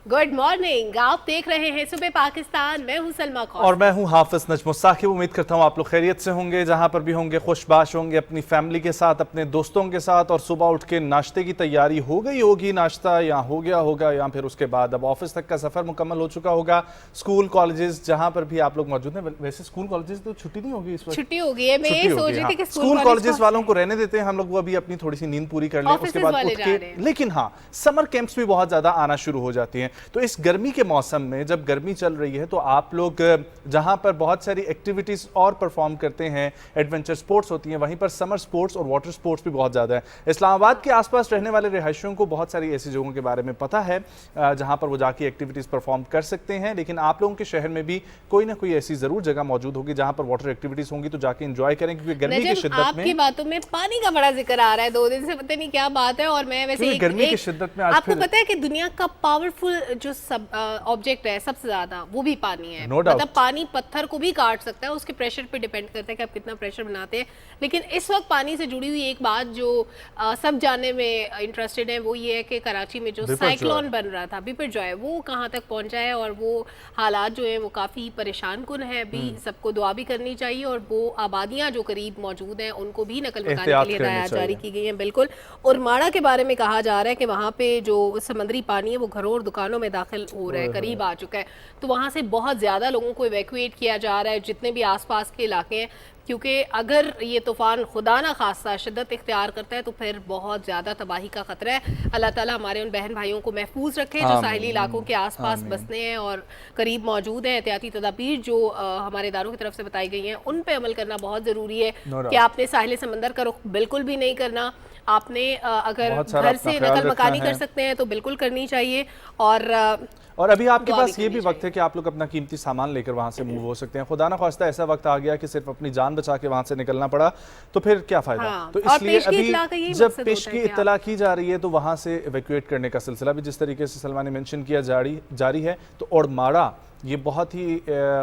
Good morning. आप देख रहे हैं सुबह पाकिस्तान। मैं हूं सलमा कौर और मैं हूं हाफिज नजमुल साकिब। उम्मीद करता हूं आप लोग खैरियत से होंगे, जहां पर भी होंगे खुशबाश होंगे, अपनी फैमिली के साथ, अपने दोस्तों के साथ। और सुबह उठ के नाश्ते की तैयारी हो गई होगी, नाश्ता या हो गया होगा या फिर उसके बाद अब ऑफिस तक का सफर मुकम्मल हो चुका होगा। स्कूल कॉलेजेस जहां पर भी आप लोग मौजूद हैं, वैसे स्कूल कॉलेजेस तो छुट्टी नहीं होगी इस वक्त, छुट्टी हो गई है। मैं ये सोच रही थी कि स्कूल कॉलेजेस वालों को रहने देते हैं हम लोग, वो अभी अपनी थोड़ी सी नींद पूरी कर लें, उसके बाद उठ के। लेकिन हाँ, समर कैंप्स भी बहुत ज्यादा आना शुरू हो जाती हैं। तो इस गर्मी के मौसम में जब गर्मी चल रही है तो आप लोग जहां पर बहुत सारी एक्टिविटीज और परफॉर्म करते हैं, एडवेंचर स्पोर्ट्स होती हैं, वहीं पर समर स्पोर्ट्स और वाटर स्पोर्ट्स भी बहुत ज्यादा है। इस्लामाबाद के आसपास रहने वाले रिहायशियों को बहुत सारी ऐसी जगहों के बारे में पता है जहां पर वो जाके एक्टिविटीज परफॉर्म कर सकते हैं। लेकिन आप लोगों के शहर में भी कोई ना कोई ऐसी जरूर जगह मौजूद होगी जहां पर वाटर एक्टिविटीज होंगी, तो जाके एंजॉय करें, क्योंकि गर्मी की शिद्दत में आपकी बातों में पानी का बड़ा जिक्र आ रहा है 2 दिन से, पता नहीं क्या बात है। और मैं वैसे गर्मी की शिद्दत में आपको पता है कि दुनिया का पावरफुल जो ऑब्जेक्ट है सबसे ज्यादा, वो भी पानी है। मतलब पानी पत्थर को भी काट सकता है, उसके प्रेशर पे डिपेंड करता है कि आप कितना प्रेशर बनाते हैं। लेकिन इस वक्त पानी से जुड़ी हुई एक बात जो सब जानने में इंटरेस्टेड है, वो ये है कि कराची में जो साइक्लोन बन रहा था बिपरजॉय, वो कहाँ तक पहुंचा है। और वो हालात जो है वो काफी परेशान कुन है। अभी सबको दुआ भी करनी चाहिए, और वो आबादियां जो करीब मौजूद हैं उनको भी नकल मकानी के लिए हिदायत जारी की गई है। बिल्कुल। और माड़ा के बारे में कहा जा रहा है कि वहाँ पे जो समंदरी पानी है वो घरों और दुकानों में दाखिल हो रहा है, करीब आ चुका है। तो वहाँ से बहुत ज़्यादा लोगों को इवैक्यूएट किया जा रहा है, जितने भी आसपास के इलाके हैं, क्योंकि अगर ये तूफ़ान खुदा ना खास्ता शिद्दत इख्तियार करता है तो फिर बहुत ज़्यादा तबाही का ख़तरा है। अल्लाह ताला हमारे उन बहन भाइयों को महफूज रखे जो साहिली इलाकों के आसपास बसने हैं और करीब मौजूद हैं। एहतियाती तदाबीर जो हमारे इदारों की तरफ से बताई गई हैं, उन पर अमल करना बहुत ज़रूरी है कि आपने साहिल समंदर का रुख बिल्कुल भी नहीं करना। आपने अगर घर से नकल मकानी कर सकते हैं तो बिल्कुल करनी चाहिए। और अभी आपके पास ये भी वक्त है कि आप लोग अपना कीमती सामान लेकर वहां से मूव हो सकते हैं। खुदा ना ख्वास्ता ऐसा वक्त आ गया कि सिर्फ अपनी जान बचा के वहां से निकलना पड़ा, तो फिर क्या फायदा। तो इसलिए अभी जब पेश की इत्तला की जा रही है तो वहां से इवैक्यूएट करने का सिलसिला भी जिस तरीके से सलमान ने मेंशन किया जारी है। तो ओड़माड़ा ये बहुत ही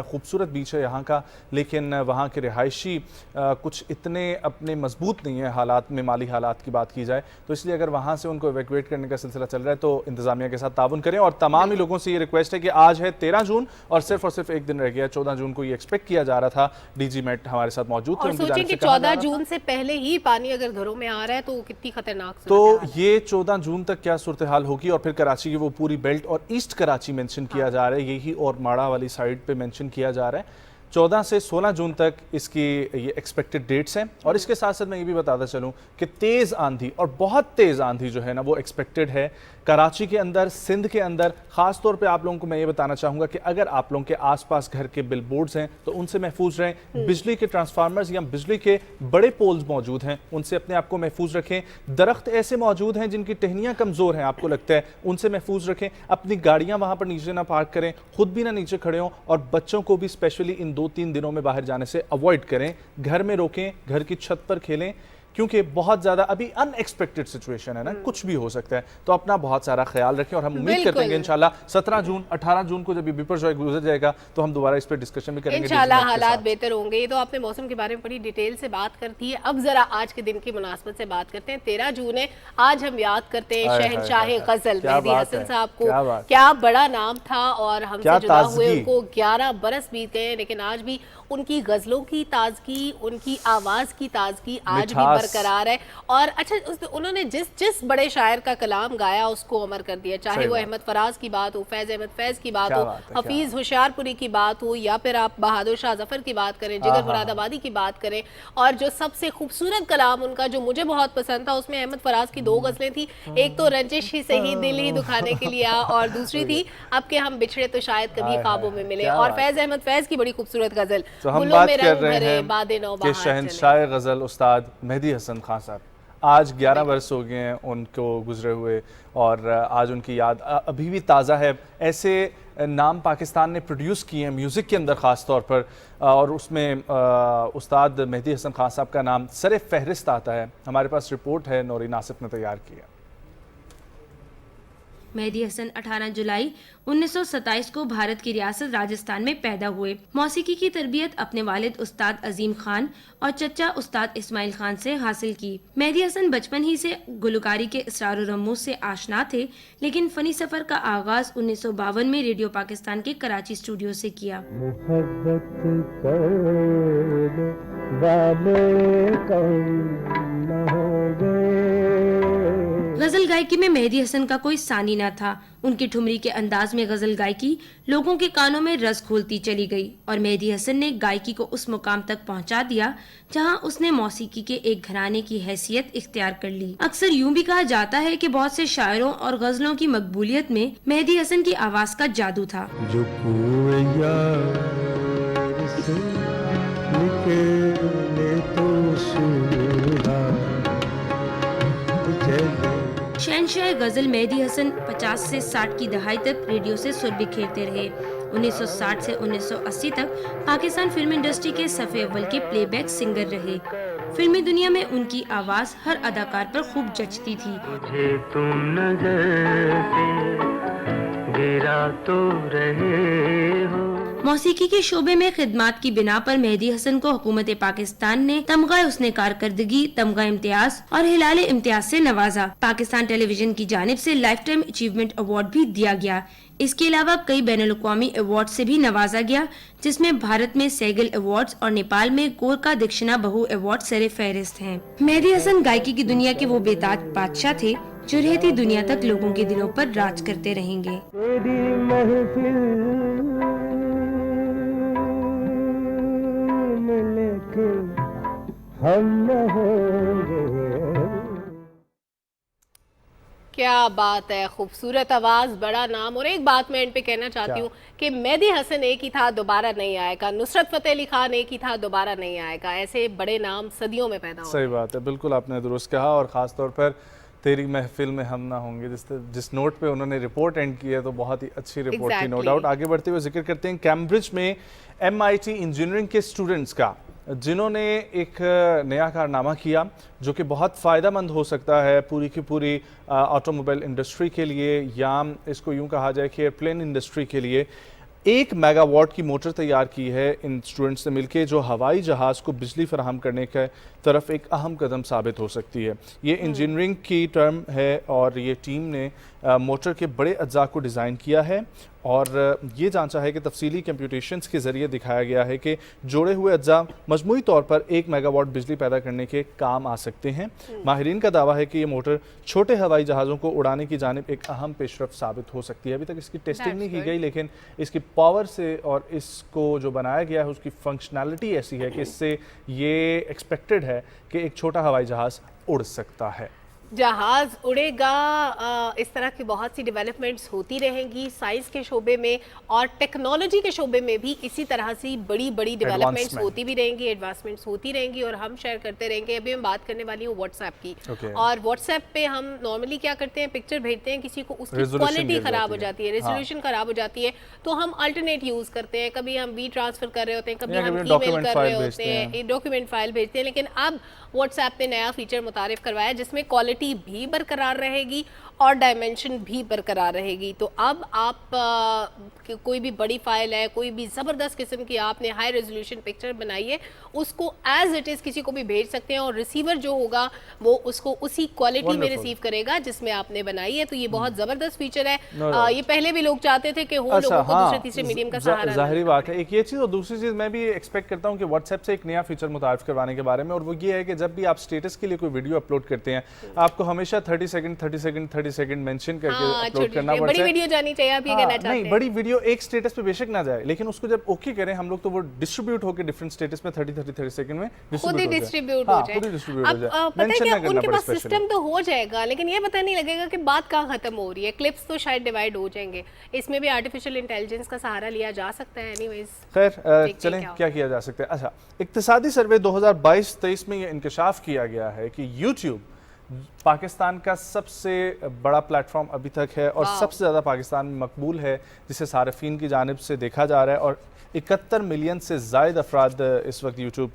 खूबसूरत बीच है यहाँ का, लेकिन वहाँ के रिहायशी कुछ इतने अपने मजबूत नहीं है हालात में, माली हालात की बात की जाए तो। इसलिए अगर वहाँ से उनको इवैक्यूएट करने का सिलसिला चल रहा है तो इंतजामिया के साथ ताउन करें। और तमाम ही लोगों से ये रिक्वेस्ट है कि आज है 13 जून और सिर्फ एक दिन रह गया। 14 जून को ये एक्सपेक्ट किया जा रहा था। डीजी मेट हमारे साथ मौजूद थे, उनकी जानिब से 14 जून से पहले ही पानी अगर घरों में आ रहा है तो कितनी खतरनाक। तो ये 14 जून तक क्या सूरत हाल होगी। और फिर कराची की वो पूरी बेल्ट और ईस्ट कराची मेंशन किया जा रहा है, यही और माड़ा वाली साइड पे मेंशन किया जा रहा है। 14 से 16 जून तक इसकी ये एक्सपेक्टेड डेट्स हैं। और इसके साथ साथ मैं ये भी बताता चलूं कि तेज़ आंधी और बहुत तेज़ आंधी जो है ना वो एक्सपेक्टेड है कराची के अंदर, सिंध के अंदर। ख़ास तौर पे आप लोगों को मैं ये बताना चाहूँगा कि अगर आप लोगों के आसपास घर के बिलबोर्ड्स हैं तो उनसे महफूज रहें। बिजली के ट्रांसफार्मर्स या बिजली के बड़े पोल्स मौजूद हैं, उनसे अपने आप को महफूज रखें। दरख्त ऐसे मौजूद हैं जिनकी टहनियाँ कमज़ोर हैं, आपको लगता है, उनसे महफूज रखें। अपनी गाड़ियाँ वहाँ पर नीचे ना पार्क करें, खुद भी ना नीचे खड़े हों। और बच्चों को भी स्पेशली इन 2-3 दिनों में बाहर जाने से अवॉइड करें, घर में रोकें, घर की छत पर खेलें, क्योंकि बहुत ज्यादा अभी अनएक्सपेक्टेड सिचुएशन है ना, कुछ भी हो सकता है। तो अपना बहुत सारा ख्याल रखें। और हम उम्मीद करते हैं इंशाल्लाह 17 जून 18 जून को जब बिपरजॉय गुजर जाएगा तो हम दोबारा इस पर डिस्कशन भी करेंगे, इंशाल्लाह हालात बेहतर होंगे। ये तो आपने मौसम के बारे में बड़ी डिटेल से बात कर दी है। अब जरा आज के दिन की मुनासबत से बात करते हैं। 13 जून है, आज हम याद करते हैं शहंशाह गजल मेहदी हसन साहब को। क्या बड़ा नाम था और हमसे जुदा हुए उनको 11 बरस बीत गए, लेकिन आज भी उनकी गजलों की ताजगी, उनकी आवाज की ताजगी आज भी बरकरार है। और अच्छा, उन्होंने जिस बड़े शायर का कलाम गाया उसको अमर कर दिया, चाहे वो अहमद फराज की बात हो, फैज अहमद फैज की बात हो, हफीज होशियारपुरी की बात हो, या फिर आप बहादुर शाह जफर की बात करें, जिगर मुरादाबादी की बात करें। और जो सबसे खूबसूरत कलाम उनका जो मुझे बहुत पसंद था, उसमें अहमद फराज की 2 गजलें थी। एक तो रंजिश ही सही दिल ही दुखाने के लिए, और दूसरी थी अब के हम बिछड़े तो शायद कभी ख्वाबों में मिले। और फैज अहमद फैज की बड़ी खूबसूरत गजल, तो हम बात कर रहे हैं कि शहंशाह गजल उस्ताद मेहदी हसन खान साहब, आज 11 वर्ष हो गए हैं उनको गुजरे हुए, और आज उनकी याद अभी भी ताज़ा है। ऐसे नाम पाकिस्तान ने प्रोड्यूस किए हैं म्यूज़िक के अंदर ख़ास तौर पर, और उसमें उस्ताद मेहदी हसन खान साहब का नाम सरे फहरिस्त आता है। हमारे पास रिपोर्ट है, नौरीन आसिफ ने तैयार की है। मेहदी हसन 18 जुलाई 1927 को भारत की रियासत राजस्थान में पैदा हुए। मौसीकी की तरबियत अपने वालिद उस्ताद अजीम खान और चचा उस्ताद इस्माइल खान से हासिल की। मेहदी हसन बचपन ही से गुलकारी के इसरार और रमूज से आशना थे, लेकिन फनी सफर का आगाज 1952 में रेडियो पाकिस्तान के कराची स्टूडियो से किया। गजल गायकी में मेहदी हसन का कोई सानी न था। उनकी ठुमरी के अंदाज में गजल गायकी लोगों के कानों में रस घोलती चली गई और मेहदी हसन ने गायकी को उस मुकाम तक पहुंचा दिया जहां उसने मौसीकी के एक घराने की हैसियत इख्तियार कर ली। अक्सर यूं भी कहा जाता है कि बहुत से शायरों और गजलों की मकबूलियत में मेहदी हसन की आवाज का जादू था। जो शहंशाह गजल मेहदी हसन 50 से 60 की दहाई तक रेडियो से सुर बिखेरते रहे। 1960 से 1980 तक पाकिस्तान फिल्म इंडस्ट्री के सफ़े अव्वल के प्लेबैक सिंगर रहे। फिल्मी दुनिया में उनकी आवाज हर अदाकार पर खूब जचती थी। मुझे तुम नजर से गिरा तो रहे हो। मौसीकी के शोबे में खिदमात की बिना पर मेहदी हसन को हुकूमत पाकिस्तान ने तमगा उसने कारकर्दगी, तमगा इम्तियाज और हिलाल इम्तियाज से नवाजा। पाकिस्तान टेलीविजन की जानिब से लाइफ टाइम अचीवमेंट अवार्ड भी दिया गया। इसके अलावा कई बैनुल-अक़वामी अवार्ड से भी नवाजा गया, जिसमें भारत में सैगल अवार्ड्स और नेपाल में गोरका दीक्षिणा बहु अवार्ड सरे फहरिस्त हैं। मेहदी हसन गायकी की दुनिया के वो बेताज बादशाह थे जो रहती दुनिया तक लोगों के दिलों पर राज करते रहेंगे। क्या बात है, खूबसूरत आवाज, बड़ा नाम। और एक बात मैं एंड पे कहना चाहती हूँ कि मेहदी हसन एक ही था, दोबारा नहीं आएगा। नुसरत फतेह अली खान एक ही था, दोबारा नहीं आएगा। ऐसे बड़े नाम सदियों में पैदा होते हैं। सही बात है, बिल्कुल आपने दुरुस्त कहा। और ख़ास तौर पर तेरी महफिल में हम ना होंगे, जिस नोट पे उन्होंने रिपोर्ट एंड की है, तो बहुत ही अच्छी रिपोर्ट थी, नो डाउट। आगे बढ़ते हुए जिक्र करते हैं कैम्ब्रिज में MIT इंजीनियरिंग के स्टूडेंट्स का, जिन्होंने एक नया कारनामा किया जो कि बहुत फ़ायदेमंद हो सकता है पूरी की पूरी ऑटोमोबाइल इंडस्ट्री के लिए, या इसको यूं कहा जाए कि एयरप्लेन इंडस्ट्री के लिए। 1 मेगावाट की मोटर तैयार की है इन स्टूडेंट्स ने मिलकर, जो हवाई जहाज़ को बिजली फराहम करने के तरफ एक अहम कदम साबित हो सकती है। ये इंजीनियरिंग की टर्म है और ये टीम ने मोटर के बड़े अज्जा को डिज़ाइन किया है और ये जांचा है कि तफसीली कंप्यूटेशंस के ज़रिए दिखाया गया है कि जोड़े हुए अज्जा मजमूई तौर पर 1 मेगावाट बिजली पैदा करने के काम आ सकते हैं। माहिरीन का दावा है कि ये मोटर छोटे हवाई जहाज़ों को उड़ाने की जानिब एक अहम पेशरफ साबित हो सकती है। अभी तक इसकी टेस्टिंग नहीं की गई, लेकिन इसकी पावर से और इसको जो बनाया गया है उसकी फंक्शनैलिटी ऐसी है कि इससे ये एक्सपेक्टेड है कि एक छोटा हवाई जहाज़ उड़ सकता है। जहाज़ उड़ेगा। इस तरह की बहुत सी डेवलपमेंट्स होती रहेंगी साइंस के शोबे में, और टेक्नोलॉजी के शोबे में भी इसी तरह से बड़ी बड़ी डेवलपमेंट्स होती भी रहेंगी, एडवांसमेंट्स होती रहेंगी और हम शेयर करते रहेंगे। अभी मैं बात करने वाली हूँ व्हाट्सएप की। और व्हाट्सएप पे हम नॉर्मली क्या करते हैं, पिक्चर भेजते हैं किसी को, उसकी क्वालिटी ख़राब हो जाती है, रेजोल्यूशन ख़राब हो जाती है, तो हम अल्टरनेट यूज़ करते हैं। कभी हम वी ट्रांसफ़र कर रहे होते हैं, कभी हम ईमेल कर रहे होते हैं, डॉक्यूमेंट फाइल भेजते हैं। लेकिन अब व्हाट्सएप ने नया फीचर मुतारिफ करवाया जिसमें क्वालिटी भी बरकरार रहेगी और डायमेंशन भी बरकरार रहेगी। तो अब आप कोई भी बड़ी फाइल है, कोई भी ज़बरदस्त किस्म की आपने हाई रेजोल्यूशन पिक्चर बनाई है, उसको एज इट इज़ किसी को भी भेज सकते हैं और रिसीवर जो होगा वो उसको उसी क्वालिटी में रिसीव करेगा जिसमें आपने बनाई है। तो ये बहुत ज़बरदस्त फीचर है। ये पहले भी लोग चाहते थे कि हो लोगों को दूसरे तीसरे मीडियम का सहारा। जाहिर बात है, एक ये चीज़। और दूसरी चीज़ मैं भी एक्सपेक्ट करता हूँ कि व्हाट्सएप से एक नया फीचर मुतारिफ करवाने के बारे में, और वो ये है कि जब भी आप स्टेटस के लिए कोई वीडियो अपलोड करते हैं, आपको हमेशा 30 सेकंड मेंशन करके अपलोड करना पड़ता है। बड़ी वीडियो जानी चाहिए, आप ये कहना चाहते हैं? नहीं, बड़ी वीडियो एक स्टेटस पे बेशक ना जाए, लेकिन उसको जब ओके करें हम लोग तो वो डिस्ट्रीब्यूट होकर डिफरेंट स्टेटस में 30 सेकंड में खुद ही डिस्ट्रीब्यूट हो जाए। अब पता है क्या, उनके पास सिस्टम तो हो जाएगा, लेकिन ये पता नहीं लगेगा कि बात कहाँ खत्म हो रही है। क्लिप्स तो शायद डिवाइड हो जाएंगे। इसमें भी आर्टिफिशियल इंटेलिजेंस का सहारा लिया जा सकता है। एनीवेज, खैर चलें, क्या किया जा सकता है। अच्छा, इक्तिसादी सर्वे 2022-23 में ये इंकशाफ किया गया है कि यूट्यूब पाकिस्तान का सबसे बड़ा प्लेटफॉर्म अभी तक है और सबसे ज़्यादा पाकिस्तान में मकबूल है, जिसे सार्फिन की जानिब से देखा जा रहा है। और 71 मिलियन से ज़ायद अफराद इस वक्त यूट्यूब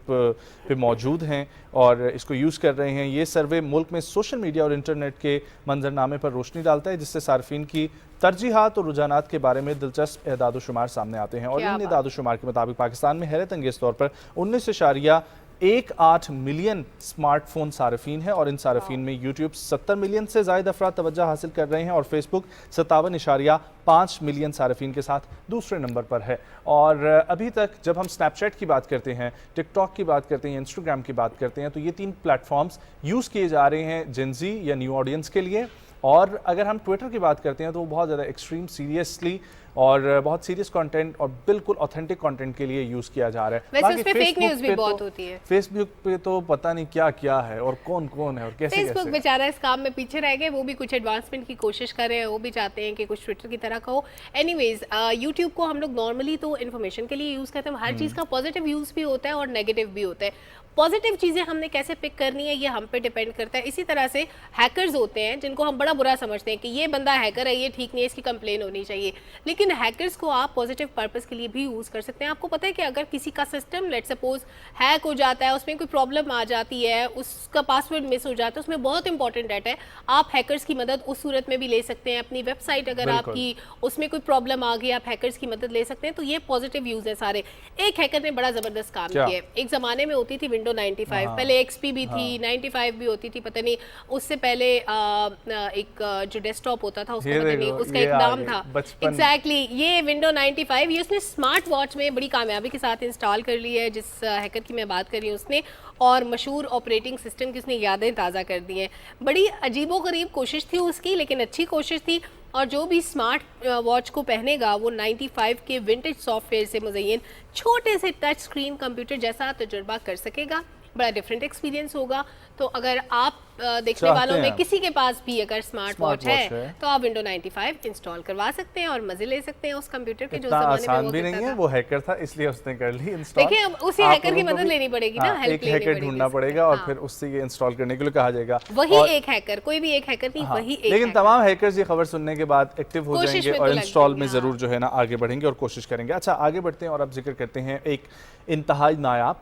पे मौजूद हैं और इसको यूज़ कर रहे हैं। ये सर्वे मुल्क में सोशल मीडिया और इंटरनेट के मंजरनामे पर रोशनी डालता है, जिससे सार्फिन की तरजीहात और रुझानात के बारे में दिलचस्प एदाद-ओ-शुमार सामने आते हैं। और इन एदाद-ओ-शुमार के मुताबिक पाकिस्तान में हैरत अंगेज़ तौर पर 19.18 मिलियन स्मार्टफोन सार्फिन है और इन सार्फिन में यूट्यूब 70 मिलियन से ज़ायद अफराद तवज्जो हासिल कर रहे हैं और फेसबुक 57.5 मिलियन सार्फिन के साथ दूसरे नंबर पर है। और अभी तक जब हम स्नैपचैट की बात करते हैं, टिकटॉक की बात करते हैं, इंस्टाग्राम की बात करते हैं, तो ये 3 प्लेटफॉर्म्स यूज़ किए जा रहे हैं जेनजी या न्यू ऑडियंस के लिए। और अगर हम ट्विटर की बात करते हैं तो वो बहुत ज़्यादा एक्सट्रीम सीरियसली और बहुत सीरियस कंटेंट और बिल्कुल ऑथेंटिक कंटेंट के लिए यूज़ किया जा रहा है। वैसे उस पे फेक न्यूज़ भी बहुत होती है। फेसबुक पे तो पता नहीं क्या क्या है और कौन कौन है और कैसे फेसबुक बेचारा इस काम में पीछे रह गए, वो भी कुछ एडवांसमेंट की कोशिश कर रहे हैं, वो भी चाहते हैं कि कुछ ट्विटर की तरह का हो। एनीवेज, यूट्यूब को हम लोग नॉर्मली तो इन्फॉर्मेशन के लिए यूज़ करते हैं। हर चीज़ का पॉजिटिव यूज़ भी होता है और नेगेटिव भी होता है। पॉजिटिव चीज़ें हमने कैसे पिक करनी है ये हम पे डिपेंड करता है। इसी तरह से हैकर्स होते हैं जिनको हम बड़ा बुरा समझते हैं कि ये बंदा हैकर है, ये ठीक नहीं है, इसकी कंप्लेन होनी चाहिए। लेकिन हैकर्स को आप पॉजिटिव पर्पस के लिए भी यूज़ कर सकते हैं। आपको पता है कि अगर किसी का सिस्टम लेट सपोज हैक हो जाता है, उसमें कोई प्रॉब्लम आ जाती है, उसका पासवर्ड मिस हो जाता है, उसमें बहुत इंपॉर्टेंट डाटा है, आप हैकर्स की मदद उस सूरत में भी ले सकते हैं। अपनी वेबसाइट अगर आपकी उसमें कोई प्रॉब्लम आ गई, आप हैकर्स की मदद ले सकते हैं। तो ये पॉजिटिव यूज़ है सारे। एक हैकर ने बड़ा ज़बरदस्त काम किया। एक ज़माने में होती थी विंडो 95, पहले XP भी थी, 95 भी होती थी, पता नहीं उससे पहले एक जो डेस्कटॉप होता था उसका पता नहीं उसका एक नाम था। एग्जैक्टली, ये विंडो 95 ये उसने स्मार्ट वॉच में बड़ी कामयाबी के साथ इंस्टॉल कर ली है, जिस हैकर की मैं बात कर रही हूँ उसने, और मशहूर ऑपरेटिंग सिस्टम की उसने यादें ताज़ा कर दी हैं। बड़ी अजीबोगरीब कोशिश थी उसकी, लेकिन अच्छी कोशिश थी। और जो भी स्मार्ट वॉच को पहनेगा वो 95 के विंटेज सॉफ्टवेयर से मुज़य्यन छोटे से टच स्क्रीन कंप्यूटर जैसा तजुर्बा कर सकेगा। बड़ा डिफरेंट एक्सपीरियंस होगा। तो अगर आप देखने वालों में किसी के पास भी अगर स्मार्ट वॉच है तो आप विंडो 95 इंस्टॉल करवा सकते हैं और मजे ले सकते हैं उस कंप्यूटर के। जो ज़माने में वो भी नहीं है, वो हैकर था इसलिए उसने कर ली इंस्टॉल। देखिए अब उसी हैकर की मदद लेनी पड़ेगी ना, हेल्प लेनी पड़ेगी, ढूंढना पड़ेगा और फिर उससे ये इंस्टॉल करने के लिए कहा जाएगा। वही एक हैकर, कोई भी एक हैकर नहीं, वही एक। लेकिन तमाम हैकर्स ये खबर सुनने के बाद एक्टिव हो जाएंगे और इंस्टॉल में जरूर जो है ना आगे बढ़ेंगे और कोशिश करेंगे। अच्छा, आगे बढ़ते हैं और अब जिक्र करते हैं एक इंतहाई नायाब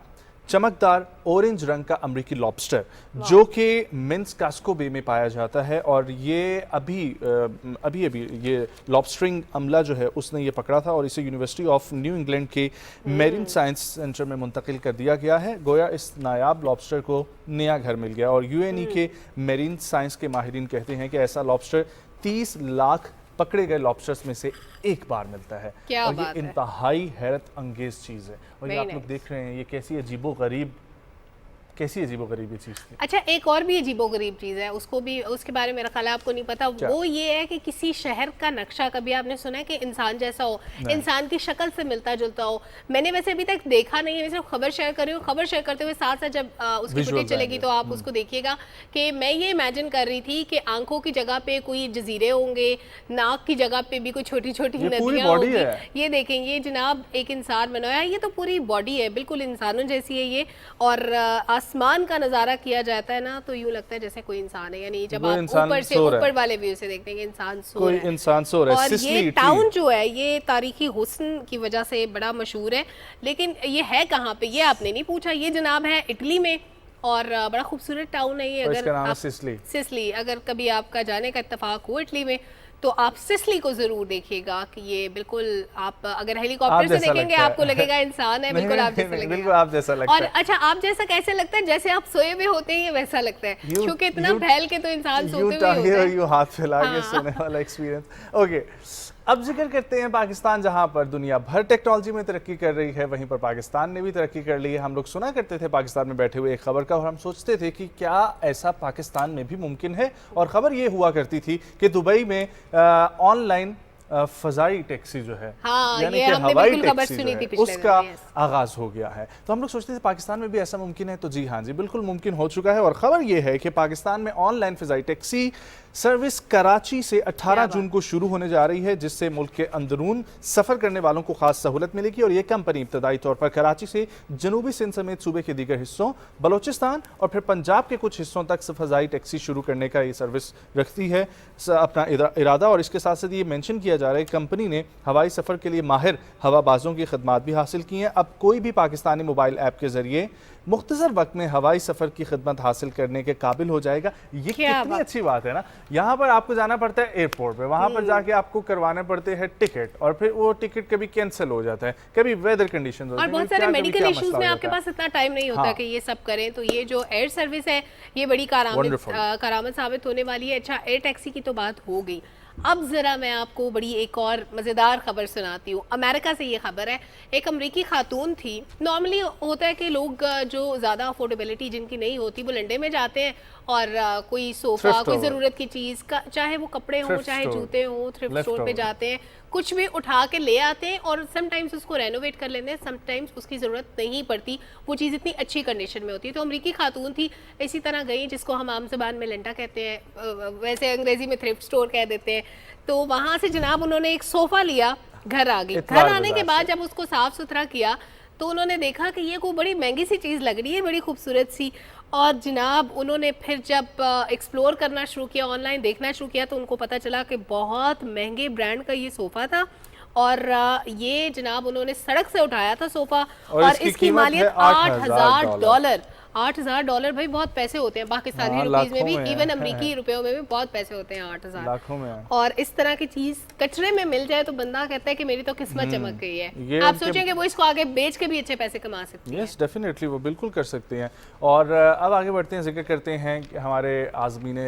चमकदार ऑरेंज रंग का अमरीकी लॉबस्टर जो कि मिन्स कास्को बे में पाया जाता है। और ये अभी ये लॉबस्टरिंग अमला जो है उसने ये पकड़ा था और इसे यूनिवर्सिटी ऑफ न्यू इंग्लैंड के मेरीन साइंस सेंटर में मुंतकिल कर दिया गया है। गोया इस नायाब लॉबस्टर को नया घर मिल गया और UNE के मेरीन साइंस के माहिरीन कहते हैं कि ऐसा लॉबस्टर 30 लाख पकड़े गए लॉबस्टर्स में से एक बार मिलता है। और ये इंतहाई हैरत अंगेज चीज़ है। और ये आप लोग देख रहे हैं ये कैसी अजीबोगरीब ये चीज़ थी। अच्छा, एक और भी अजीबोगरीब चीज़ है, उसको भी उसके बारे में मेरा ख्याल है आपको नहीं पता। वो ये है कि किसी शहर का नक्शा कभी आपने सुना है कि इंसान जैसा हो, इंसान की शक्ल से मिलता जुलता हो? मैंने वैसे अभी तक देखा नहीं है, मैं सिर्फ खबर शेयर कर रही हूँ। खबर शेयर करते हुए साथ साथ जब उसकी फुटेज चलेगी तो आप उसको देखिएगा कि मैं ये इमेजिन कर रही थी कि आंखों की जगह पे कोई जजीरे होंगे, नाक की जगह पे भी कोई छोटी छोटी नदियाँ होंगी। ये देखेंगे जनाब, एक इंसान बनाया, ये तो पूरी बॉडी है, बिल्कुल इंसानों जैसी है ये। और आसमान का नज़ारा किया जाता है ना तो यूँ लगता है जैसे कोई इंसान है, यानी जब आप ऊपर से ऊपर वाले व्यू से देखते हैं इंसान सो रहा है। और ये टाउन जो है ये तारीखी हुस्न की वजह से बड़ा मशहूर है। लेकिन ये है कहाँ पे ये आपने नहीं पूछा। ये जनाब है इटली में और बड़ा खूबसूरत टाउन है ये। अगर आप सिसिली अगर कभी आपका जाने का इत्तेफाक हो इटली में तो आप सिसिली को जरूर देखिएगा कि ये बिल्कुल आप अगर हेलीकॉप्टर से देखेंगे आपको लगेगा इंसान है, बिल्कुल आप जैसा लगेगा। बिल्कुल आप जैसा लगता है। और अच्छा, आप जैसा कैसे लगता है? जैसे आप सोए हुए होते हैं ये वैसा लगता है, क्योंकि इतना फैल के तो इंसान सोते हुए होता है। यू हाथ फैला के सोने वाला एक्सपीरियंस। ओके, अब जिक्र करते हैं पाकिस्तान, जहां पर दुनिया भर टेक्नोलॉजी में तरक्की कर रही है वहीं पर पाकिस्तान ने भी तरक्की कर ली है। हम लोग सुना करते थे पाकिस्तान में बैठे हुए एक खबर का और हम सोचते थे कि क्या ऐसा पाकिस्तान में भी मुमकिन है। और खबर ये हुआ करती थी कि दुबई में ऑनलाइन फजाई टैक्सी जो है, यानी कि हवाई टैक्सी जो है, उसका आगाज हो गया है। तो हम लोग सोचते थे पाकिस्तान में भी ऐसा मुमकिन है, तो जी हाँ जी बिल्कुल मुमकिन हो चुका है। और खबर ये है कि पाकिस्तान में ऑनलाइन फजाई टैक्सी सर्विस कराची से 18 जून को शुरू होने जा रही है, जिससे मुल्क के अंदरून सफर करने वालों को खास सहूलत मिलेगी और ये कंपनी इब्तदाई तौर पर कराची से जनूबी सिंध समेत सूबे के दीगर हिस्सों, बलोचिस्तान और फिर पंजाब के कुछ हिस्सों तक फ़ज़ाई टैक्सी शुरू करने का ये सर्विस रखती है अपना इरादा। और इसके साथ साथ ये मेंशन किया जा रहा है कंपनी ने हवाई सफ़र के लिए माहिर हवाबाजों की खदमात भी हासिल की हैं। अब कोई भी पाकिस्तानी मोबाइल ऐप के जरिए मुख्तसर वक्त में हवाई सफ़र की खदमत हासिल करने के काबिल हो जाएगा। ये कितनी अच्छी बात है ना। यहाँ पर आपको जाना पड़ता है एयरपोर्ट पे, वहाँ पर जाके आपको करवाने पड़ते हैं टिकट, और फिर वो टिकट कभी कैंसिल हो जाता है, कभी वेदर कंडीशन और बहुत सारे मेडिकल इश्यूज में आपके पास इतना टाइम नहीं होता कि ये सब करें। तो ये जो एयर सर्विस है ये बड़ी करामत साबित होने वाली है। अच्छा, एयर टैक्सी की तो बात हो गई, अब ज़रा मैं आपको बड़ी एक और मज़ेदार ख़बर सुनाती हूँ। अमेरिका से ये ख़बर है, एक अमरीकी खातून थी। नॉर्मली होता है कि लोग जो ज़्यादा अफोर्डेबिलिटी जिनकी नहीं होती वो लंडे में जाते हैं और कोई सोफ़ा, कोई ज़रूरत की चीज़ का, चाहे वो कपड़े हों चाहे जूते हों, थ्रिफ्ट स्टोर पे जाते हैं, कुछ भी उठा के ले आते हैं और समटाइम्स उसको रेनोवेट कर लेते हैं, समटाइम्स उसकी ज़रूरत नहीं पड़ती, वो चीज़ इतनी अच्छी कंडीशन में होती है। तो अमरीकी खातून थी, इसी तरह गई, जिसको हम आम ज़बान में लंटा कहते हैं, वैसे अंग्रेज़ी में थ्रिफ्ट स्टोर कह देते हैं। तो वहाँ से जनाब उन्होंने एक सोफ़ा लिया, घर आ गई। घर आने के बाद जब उसको साफ़ सुथरा किया तो उन्होंने देखा कि ये कोई बड़ी महंगी सी चीज़ लग रही है, बड़ी खूबसूरत सी। और जनाब उन्होंने फिर जब एक्सप्लोर करना शुरू किया, ऑनलाइन देखना शुरू किया, तो उनको पता चला कि बहुत महंगे ब्रांड का ये सोफ़ा था। और ये जनाब उन्होंने सड़क से उठाया था सोफ़ा, और इसकी मालियत $8,000। $8,000 भाई बहुत पैसे होते हैं पाकिस्तानी रुपीस में भी, इवन अमरीकी रुपयों में भी बहुत पैसे होते हैं। 8,000 लाखों में। और इस तरह की चीज कचरे में मिल जाए तो बंदा कहता है कि मेरी तो किस्मत चमक गई है। आप सोचेंगे वो इसको आगे बेच के भी अच्छे पैसे कमा सकते हैं। यस, डेफिनेटली वो बिल्कुल कर सकते हैं। और अब आगे बढ़ते हैं, जिक्र करते हैं कि हमारे आज़मीन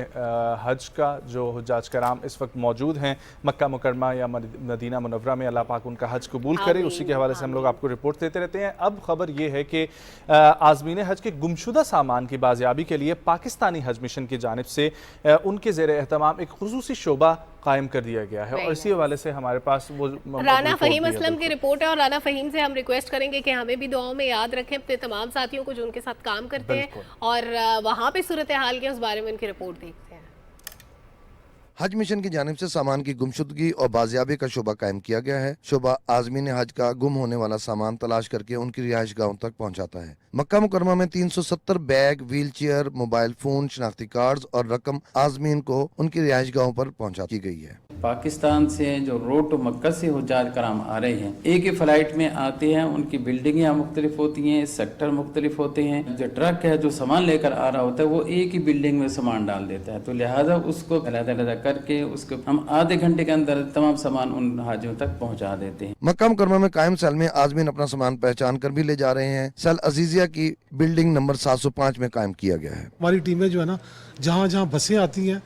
हज का जो हुज्जाज कराम इस वक्त मौजूद हैं मक्का मुकरमा या मदीना मुनव्वरा में, अल्लाह पाक उनका हज कबूल करे, उसी के हवाले से हम लोग आपको रिपोर्ट देते रहते हैं। अब खबर ये है कि आज़मीन हज के गुमशुदा सामान की बाजियाबी के लिए पाकिस्तानी हज मिशन की जानिब से उनके ज़ेर एहतमाम एक खुसूसी शोबा कायम कर दिया गया है। और इसी हवाले से हमारे पास वो राना फ़हीम असलम की रिपोर्ट है, और राना फ़हीम से हम रिक्वेस्ट करेंगे कि हमें भी दुआओं में याद रखें, अपने तमाम साथियों को जो उनके साथ काम करते हैं, और वहाँ पे सूरत हाल के उस बारे में उनकी रिपोर्ट देखते हैं। हज मिशन की जानिब से सामान की गुमशुदगी और बाजियाबी का शोबा कायम किया गया है। शोबा आज़मीन हज का गुम होने वाला सामान तलाश करके उनकी रिहाइश गाहों तक पहुंचाता है। मक्का मुकरमा में 370 bag, wheel chair, mobile phone, शनाख्ती कार्ड और रकम आज़मीन को उनकी रिहाइश गाहों पर पहुंचा दी गई है। पाकिस्तान से जो रोड टू मक्का से हुज्जाज कराम आ रहे हैं, एक ही फ्लाइट में आते हैं, उनकी बिल्डिंग यहाँ मुख्तलिफ होती हैं, सेक्टर मुख्तलिफ होते हैं। जो ट्रक है जो सामान लेकर आ रहा होता है वो एक ही बिल्डिंग में सामान डाल देता है, तो लिहाजा उसको अलग-अलग करके उसको हम आधे घंटे के अंदर तमाम सामान उन हाजियों तक पहुँचा देते हैं। मक्का मुकरमा में कायम सेल में आज़मीन अपना सामान पहचान कर भी ले जा रहे हैं। सेल अजीजिया की बिल्डिंग नंबर 705 में कायम किया गया है। हमारी टीमें जो है ना, जहाँ जहाँ बसें आती हैं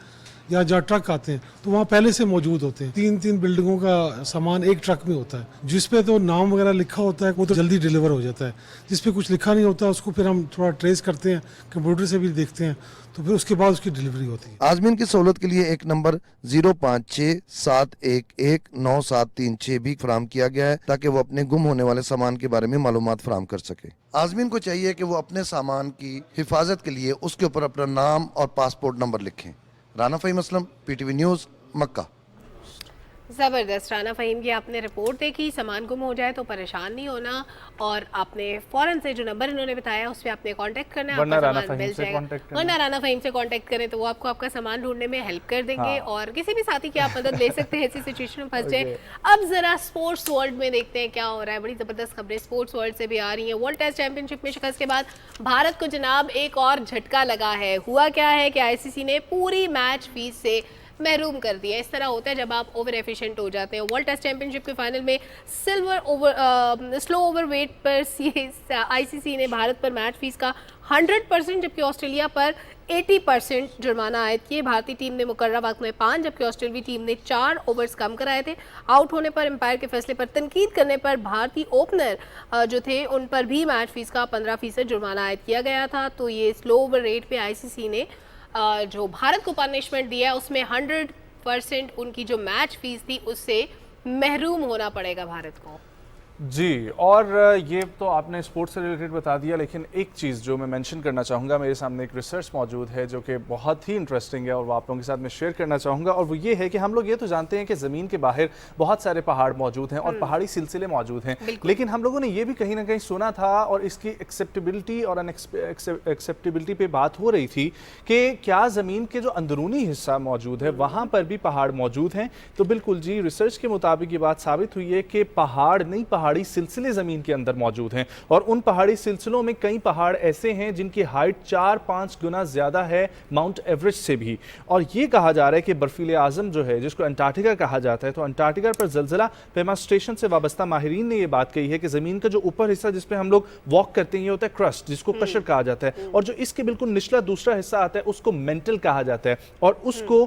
या जहाँ ट्रक आते हैं तो वहाँ पहले से मौजूद होते हैं। 3-3 बिल्डिंगों का सामान एक ट्रक में होता है, जिसपे तो नाम वगैरह लिखा होता है वो तो जल्दी डिलीवर हो जाता है। जिसपे कुछ लिखा नहीं होता उसको फिर हम थोड़ा ट्रेस करते हैं, कंप्यूटर से भी देखते हैं, तो फिर उसके बाद उसकी डिलीवरी होती है। आज़मीन की सहूलत के लिए एक नंबर 0567119736 भी फराहम किया गया है, ताकि वो अपने गुम होने वाले सामान के बारे में मालूमात फराहम कर सके। आज़मीन को चाहिए कि वो अपने सामान की हिफाजत के लिए उसके ऊपर अपना नाम और पासपोर्ट नंबर लिखें। राना फ़हीम असलम, PTV न्यूज़, मक्का। ज़बरदस्त। राना फ़हीम की आपने रिपोर्ट देखी, सामान गुम हो जाए तो परेशान नहीं होना, और आपने फ़ौरन से जो नंबर इन्होंने बताया उस पर आपने कांटेक्ट करना है, आपका सामान मिल जाएगा। वरना राना फ़हीम से कांटेक्ट करें तो वो आपको आपका सामान ढूंढने में हेल्प कर देंगे। और किसी भी साथी की आप मदद ले सकते हैं ऐसी सिचुएशन में फंस जाए। अब ज़रा स्पोर्ट्स वर्ल्ड में देखते हैं क्या हो रहा है। बड़ी ज़बरदस्त खबरें स्पोर्ट्स वर्ल्ड से भी आ रही हैं। वर्ल्ड टेस्ट चैंपियनशिप में शिकस्त के बाद भारत को जनाब एक और झटका लगा है। हुआ क्या है कि ICC ने पूरी मैच फीस से महरूम कर दिया। इस तरह होता है जब आप ओवर एफिशिएंट हो जाते हैं। वर्ल्ड टेस्ट चैंपियनशिप के फाइनल में स्लो ओवर वेट पर ICC ने भारत पर मैच फीस का 100%, जबकि ऑस्ट्रेलिया पर 80% जुर्माना आयद किए। भारतीय टीम ने मुकर्रर वक्त में 5, जबकि ऑस्ट्रेलियाई टीम ने 4 ओवर्स कम कराए थे। आउट होने पर एम्पायर के फैसले पर तनकीद करने पर भारतीय ओपनर जो थे उन पर भी मैच फीस का 15% जुर्माना आयद किया गया था। तो ये स्लो ओवर रेट पे ICC ने जो भारत को पनिशमेंट दिया है उसमें 100% उनकी जो मैच फीस थी उससे महरूम होना पड़ेगा भारत को। जी। और ये तो आपने स्पोर्ट्स से रिलेटेड बता दिया, लेकिन एक चीज़ जो मैं मेंशन करना चाहूँगा, मेरे सामने एक रिसर्च मौजूद है जो कि बहुत ही इंटरेस्टिंग है और वो आप लोगों के साथ मैं शेयर करना चाहूँगा। और वो ये है कि हम लोग ये तो जानते हैं कि ज़मीन के बाहर बहुत सारे पहाड़ मौजूद हैं और पहाड़ी सिलसिले मौजूद हैं, लेकिन हम लोगों ने ये भी कहीं ना कहीं सुना था और इसकी एक्सेप्टेबिलिटी और एक्सेप्टेबिलिटी पे बात हो रही थी कि क्या ज़मीन के जो अंदरूनी हिस्सा मौजूद है वहाँ पर भी पहाड़ मौजूद हैं। तो बिल्कुल जी, रिसर्च के मुताबिक ये बात साबित हुई है कि पहाड़ नहीं, पहाड़ी सिलसिले ज़मीन के अंदर मौजूद हैं और उन पहाड़ी सिलसिलों में कई पहाड़ ऐसे हैं जिनकी हाइट 4-5 गुना ज़्यादा है माउंट एवरेस्ट से भी। और ये कहा जा रहा है कि बर्फीले आज़म जो है, जिसको अंटार्कटिका कहा जाता है, तो अंटार्कटिका पर ज़लज़ला पैमा स्टेशन से वाबस्ता माहिरीन ने ये बात कही है कि ज़मीन का जो ऊपर हिस्सा जिस पे हम लोग वॉक करते हैं ये होता है क्रस्ट, जिसको कशर कहा जाता है, और जो इसके बिल्कुल निचला दूसरा हिस्सा आता है उसको मेंटल कहा जाता है। और उसको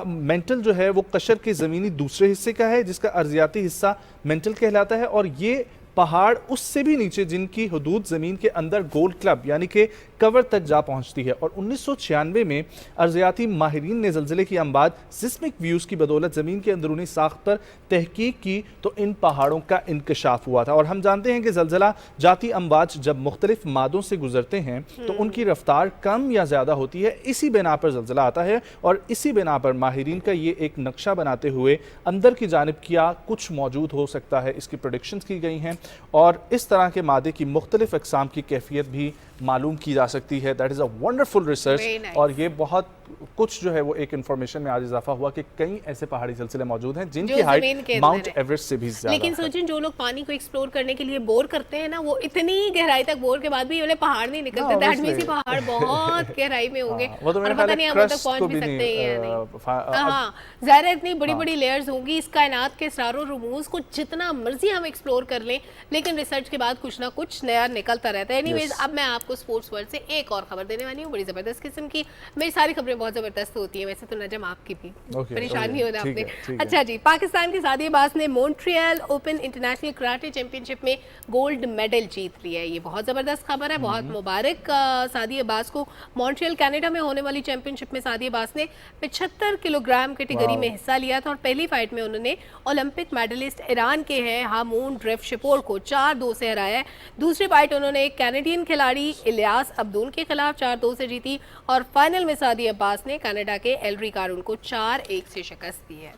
मेंटल जो है वो कशर के ज़मीनी दूसरे हिस्से का है, जिसका अर्जियाती हिस्सा मेंटल कहलाता है। और ये पहाड़ उससे भी नीचे जिनकी हुदूद ज़मीन के अंदर गोल्ड क्लब यानी कि कवर तक जा पहुंचती है। और 1996 में अर्जियाती माहिरीन ने ज़लज़ले की अमबाद सिस्मिक व्यूज़ की बदौलत ज़मीन के अंदरूनी साख्त पर तहकीक की तो इन पहाड़ों का इंकशाफ हुआ था। और हम जानते हैं कि ज़लज़ला जाती अमबाज जब मुख्तलिफ मादों से गुजरते हैं तो उनकी रफ्तार कम या ज़्यादा होती है, इसी बिना पर ज़लज़ला आता है। और इसी बिना पर माहिरीन का ये एक नक्शा बनाते हुए अंदर की जानिब क्या कुछ मौजूद हो सकता है इसकी प्रेडिक्शंस की गई हैं और इस तरह के मादे की मुख्तलिफ अक़साम की कैफियत भी मालूम की जा सकती है। That is a wonderful research. और ये बहुत कुछ जो है वो एक इन्फॉर्मेशन में आज इजाफा हुआ कि कई ऐसे पहाड़ी सिलसिले मौजूद हैं जिनकी हाइट माउंट एवरेस्ट से भी ज्यादा। लेकिन सोचिए, जो लोग पानी को एक्सप्लोर करने के लिए बोर करते हैं ना, वो इतनी गहराई तक बोर के बाद भी वाले पहाड़ नहीं निकलते। दैट मींस पहाड़ बहुत गहराई में होंगे वो तो और पता नहीं हम तक पहुंच भी सकते हैं या नहीं। हाँ, ज़ाहिर इतनी बड़ी बड़ी लेयर्स होंगी इस कायनात के असरार और रुमूज़ को जितना मर्जी हम एक्सप्लोर कर लें, लेकिन रिसर्च के बाद कुछ ना कुछ नया निकलता रहता है। एनीवेज, अब मैं आपको स्पोर्ट्स वर्ल्ड से एक और खबर देने वाली हूँ, बड़ी ज़बरदस्त किस्म की। मेरी सारी खबरें बहुत ज़बरदस्त होती है वैसे तो, नजम आपकी भी, परेशान नहीं होना आपने। अच्छा जी, पाकिस्तान की सादिया अब्बास ने Montreal open international karate championship में गोल्ड मेडल जीत लिया है। ये बहुत ज़बरदस्त खबर है, बहुत मुबारक सादिया अब्बास को। मॉन्ट्रियल कनाडा में होने वाली चैंपियनशिप में सादिया अब्बास ने 75 किलोग्राम कैटेगरी में हिस्सा लिया था और पहली फाइट में उन्होंने ओलंपिक मेडलिस्ट ईरान के हैं हामून ड्रेफशिपोर को 4-2 से हराया है। दूसरी फाइट उन्होंने एक कैनेडियन खिलाड़ी इलियास अब्दून के खिलाफ 4-2 से जीती और फाइनल में सादिया अब्बास ने कनाडा के एलरी कारून को 4-1 से शिकस्त दी है।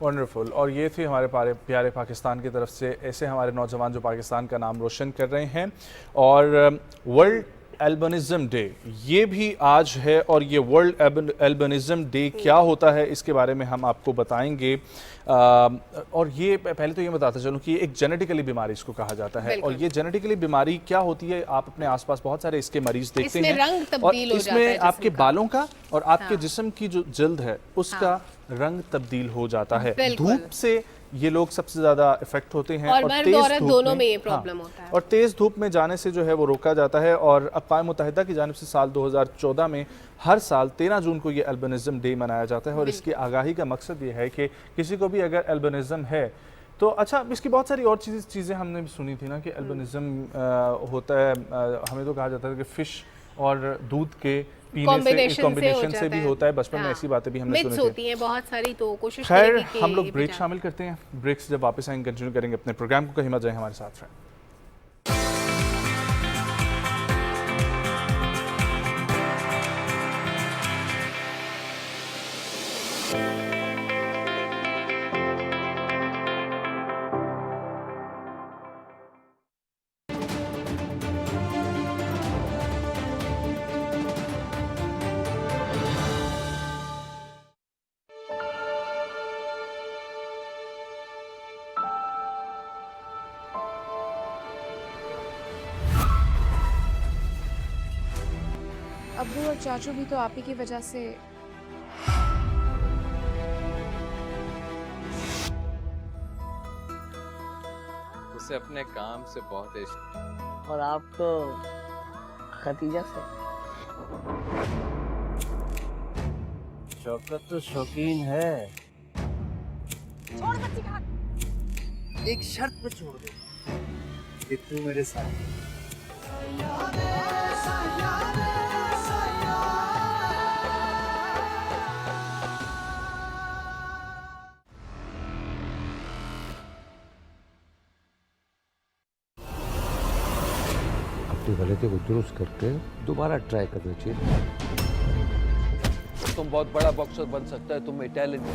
वंडरफुल। और ये थे हमारे प्यारे पाकिस्तान की तरफ से ऐसे हमारे नौजवान जो पाकिस्तान का नाम रोशन कर रहे हैं। और वर्ल्ड एल्बिनिज़म डे ये भी आज है और ये वर्ल्ड एल्बिनिज़म डे क्या होता है इसके बारे में हम आपको बताएंगे। और ये पहले तो ये बताता चलूँ कि एक जेनेटिकली बीमारी इसको कहा जाता है। और ये जेनेटिकली बीमारी क्या होती है, आप अपने आसपास बहुत सारे इसके मरीज देखते हैं और इसमें आपके बालों का और आपके जिस्म की जो जल्द है उसका रंग तब्दील हो जाता है। धूप से ये लोग सबसे ज्यादा इफेक्ट होते हैं और तेज धूप दोनों में ये प्रॉब्लम होता है और तेज धूप में जाने से जो है वो रोका जाता है। और अक़वाम मुत्तहिदा की जानिब से साल 2014 में हर साल 13 जून को ये एल्बिनिज़म डे मनाया जाता है और इसकी आगाही का मकसद ये है कि किसी को भी अगर एल्बिनिज़म है तो अच्छा, इसकी बहुत सारी और चीज़ें हमने भी सुनी थी ना कि एल्बिनिज़म होता है, हमें तो कहा जाता है कि फ़िश और दूध के कॉम्बिनेशन से भी होता है। बचपन में ऐसी बातें भी हमने सुनी होती हैं बहुत सारी, तो कोशिश करेंगे कि हम लोग ब्रेक शामिल करते हैं। ब्रेक से जब वापस आएंगे कंटिन्यू करेंगे अपने प्रोग्राम को। कहीं मत जाएं, हमारे साथ रहें। अब्बू और चाचू भी तो आप ही की वजह से। उसे अपने काम से बहुत इश्क और आपको खतीजा से। शौकत तो शौकीन है। छोड़ बच्ची का हाथ। एक शर्त पे छोड़ दे कि तू मेरे साथ। छोटी गलती को दुरुस्त करके दोबारा ट्राई करना चाहिए। तुम बहुत बड़ा बॉक्सर बन सकता है, तुम में टैलेंट है।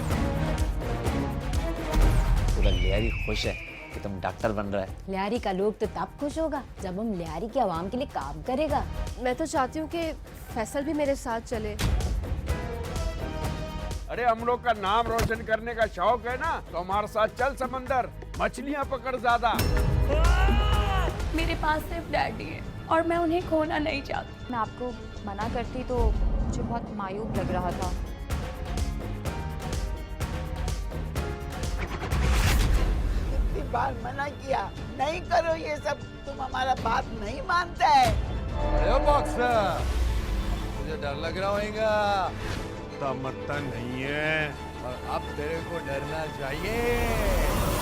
पूरा लियारी खुश है कि तुम डॉक्टर बन रहा है। लियारी का लोग तो तब खुश होगा जब हम लियारी के आवाम के लिए काम करेगा। मैं तो चाहती हूँ कि फैसल भी मेरे साथ चले। अरे हम लोग का नाम रोशन करने का शौक है ना, तो हमारे साथ चल समंदर, मछलियाँ पकड़ ज्यादा। मेरे पास सिर्फ डैडी है और मैं उन्हें खोना नहीं चाहती। मैं आपको मना करती तो मुझे बहुत मायूब लग रहा था। कितनी बार मना किया, नहीं करो ये सब, तुम हमारा बात नहीं मानते है। अरे बॉक्सर, मुझे डर लग रहा होगा। मरता नहीं है और अब तेरे को डरना चाहिए।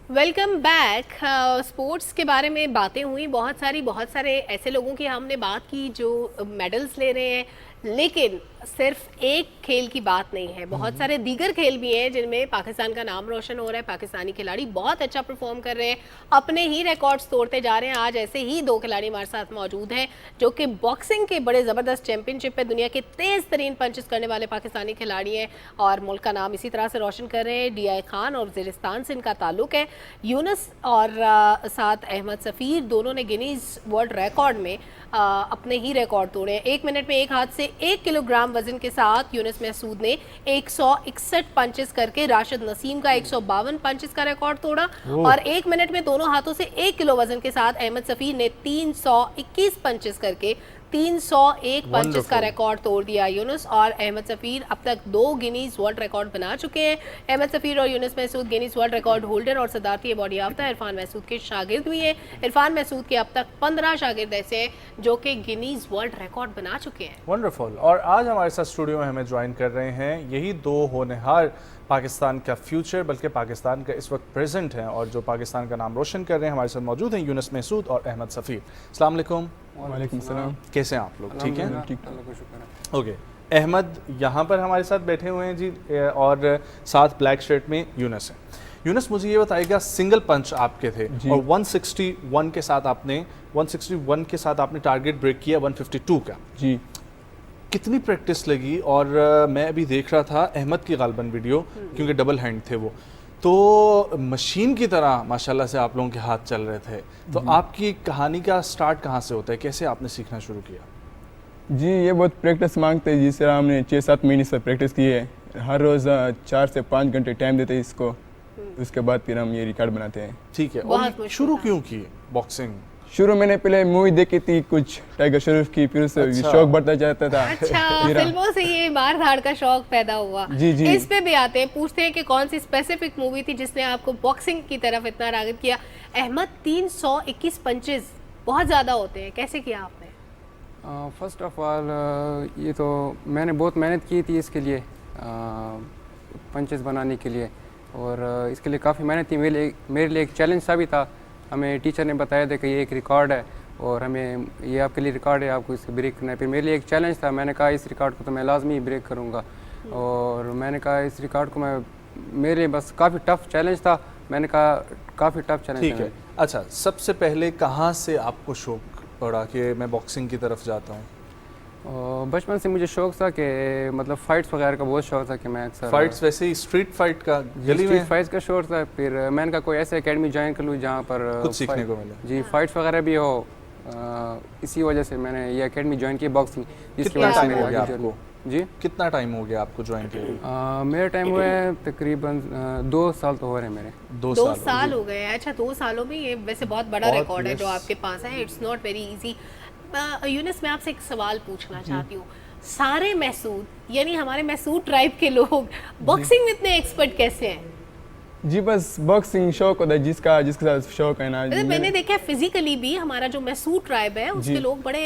Welcome back. स्पोर्ट्स के बारे में बातें हुई बहुत सारे ऐसे लोगों की हमने बात की जो मेडल्स ले रहे हैं, लेकिन सिर्फ एक खेल की बात नहीं है, बहुत सारे दीगर खेल भी हैं जिनमें पाकिस्तान का नाम रोशन हो रहा है। पाकिस्तानी खिलाड़ी बहुत अच्छा परफॉर्म कर रहे हैं, अपने ही रिकॉर्ड्स तोड़ते जा रहे हैं। आज ऐसे ही दो खिलाड़ी हमारे साथ मौजूद हैं जो कि बॉक्सिंग के बड़े ज़बरदस्त चैंपियनशिप पे दुनिया के तेज़ तरीन पंचेस करने वाले पाकिस्तानी खिलाड़ी हैं और मुल्क का नाम इसी तरह से रोशन कर रहे हैं। DI खान और वज़ीरिस्तान से इनका ताल्लुक़ है। यूनुस और साथ अहमद सफ़ीर दोनों ने गिनीज़ वर्ल्ड रिकॉर्ड में अपने ही रिकॉर्ड तोड़े हैं। 1 मिनट में एक हाथ से 1 किलोग्राम वजन के साथ यूनुस महसूद ने 161 पंचेस करके राशिद नसीम का 152 पंचेस का रिकॉर्ड तोड़ा और 1 मिनट में दोनों हाथों से 1 किलो वजन के साथ अहमद सफ़ीर ने 321 पंचेस करके 301 पंचेस का रिकॉर्ड तोड़ दिया। यूनुस और अहमद सफ़ीर अब तक 2 गिनीज वर्ल्ड रिकॉर्ड बना चुके हैं। अहमद सफ़ीर और Younis Mahsud Guinness world record holder और सदारती अवार्ड याफ्ता इरफान महसूद के शागिर्द भी हैं। इरफान महसूद के अब तक 15 शागिर्द ऐसे हैं जो कि गिनीज वर्ल्ड रिकॉर्ड बना चुके हैं। वंडरफुल। और आज हमारे साथ स्टूडियो में हमें ज्वाइन कर रहे हैं यही दो होनहार पाकिस्तान का फ्यूचर बल्कि पाकिस्तान का इस वक्त प्रेजेंट है और जो पाकिस्तान का नाम रोशन कर रहे हैं। हमारे साथ मौजूद हैं यूनुस महसूद और अहमद सफ़ीर। अस्सलाम वालेकुम। वालेकुम सलाम। कैसे हैं आप लोग? ठीक हैं? ठीक। ओके, अहमद यहाँ पर हमारे साथ बैठे हुए हैं जी और साथ ब्लैक शर्ट में यूनुस है। यूनुस, मुझे ये बताइएगा, सिंगल पंच आपके थे और 161 के साथ आपने टारगेट ब्रेक किया 152 का जी। कितनी प्रैक्टिस लगी? और मैं अभी देख रहा था अहमद की गालबन वीडियो, क्योंकि डबल हैंड थे वो, तो मशीन की तरह माशाल्लाह से आप लोगों के हाथ चल रहे थे। तो आपकी कहानी का स्टार्ट कहाँ से होता है, कैसे आपने सीखना शुरू किया? जी, ये बहुत प्रैक्टिस मांगते हैं, जिस तरह हमने 6-7 महीने से प्रैक्टिस की है। हर रोज़ 4 से 5 घंटे टाइम देते हैं इसको, उसके बाद फिर हम ये रिकॉर्ड बनाते हैं। ठीक है। और शुरू क्यों की बॉक्सिंग? शुरू मैंने पहले मूवी देखी थी कुछ टाइगर श्रॉफ की, फिर उससे शौक बढ़ता जाता था। अच्छा, फिल्मों से ये मार धाड़ का शौक पैदा हुआ। जी जी। इस पे भी आते हैं, पूछते हैं कि कौन सी स्पेसिफिक मूवी थी जिसने आपको बॉक्सिंग की तरफ इतना राग़िब किया? अहमद, 321 पंचेस बहुत ज़्यादा होते हैं, कैसे किया आपने? फर्स्ट ऑफ ऑल ये तो मैंने बहुत मेहनत की थी इसके लिए, पंचेस बनाने के लिए, और इसके लिए काफ़ी मेहनत थी। मेरे लिए एक चैलेंज सा भी था। हमें टीचर ने बताया था कि ये एक रिकॉर्ड है और हमें ये आपके लिए रिकॉर्ड है, आपको इसे ब्रेक करना है। फिर मेरे लिए एक चैलेंज था, मैंने कहा इस रिकॉर्ड को तो मैं लाजमी ब्रेक करूँगा, और मैंने कहा इस रिकॉर्ड को मैं, मेरे लिए बस काफ़ी टफ चैलेंज था। मैंने कहा काफ़ी टफ चैलेंज। ठीक है। अच्छा, सबसे पहले कहाँ से आपको शौक पड़ा कि मैं बॉक्सिंग की तरफ जाता हूँ? बचपन से मुझे शौक था कि मतलब फाइट्स वगैरह का बहुत शौक था कि मैं अक्सर फाइट्स, वैसे ही स्ट्रीट फाइट का, गली में स्ट्रीट फाइट्स का शौक था। फिर मैंने कहा कोई ऐसे एकेडमी ज्वाइन कर लूँ जहाँ पर कुछ सीखने को मिले। जी, फाइट्स वगैरह भी हो। इसी वजह से मैंने ये एकेडमी ज्वाइन की बॉक्सिंग। कितना टाइम हो गया आपको? जी, कितना टाइम हो गया आपको ज्वाइन किए? मेरा टाइम हुआ है तकरीबन 2 साल तो हो रहे हैं मेरे। 2 साल हो गए। अच्छा, 2 सालों में ये वैसे बहुत बड़ा रिकॉर्ड है जो आपके पास है। It's not very easy. Younis मैं आपसे एक सवाल पूछना चाहती हूँ, सारे मैसूद यानी हमारे मैसूद ट्राइब के लोग बॉक्सिंग में इतने एक्सपर्ट कैसे हैं? जी बस बॉक्सिंग शौक होता है जिसके साथ शौक है ना। मैंने देखा है फिजिकली भी हमारा जो मैसूद ट्राइब है उसके लोग बड़े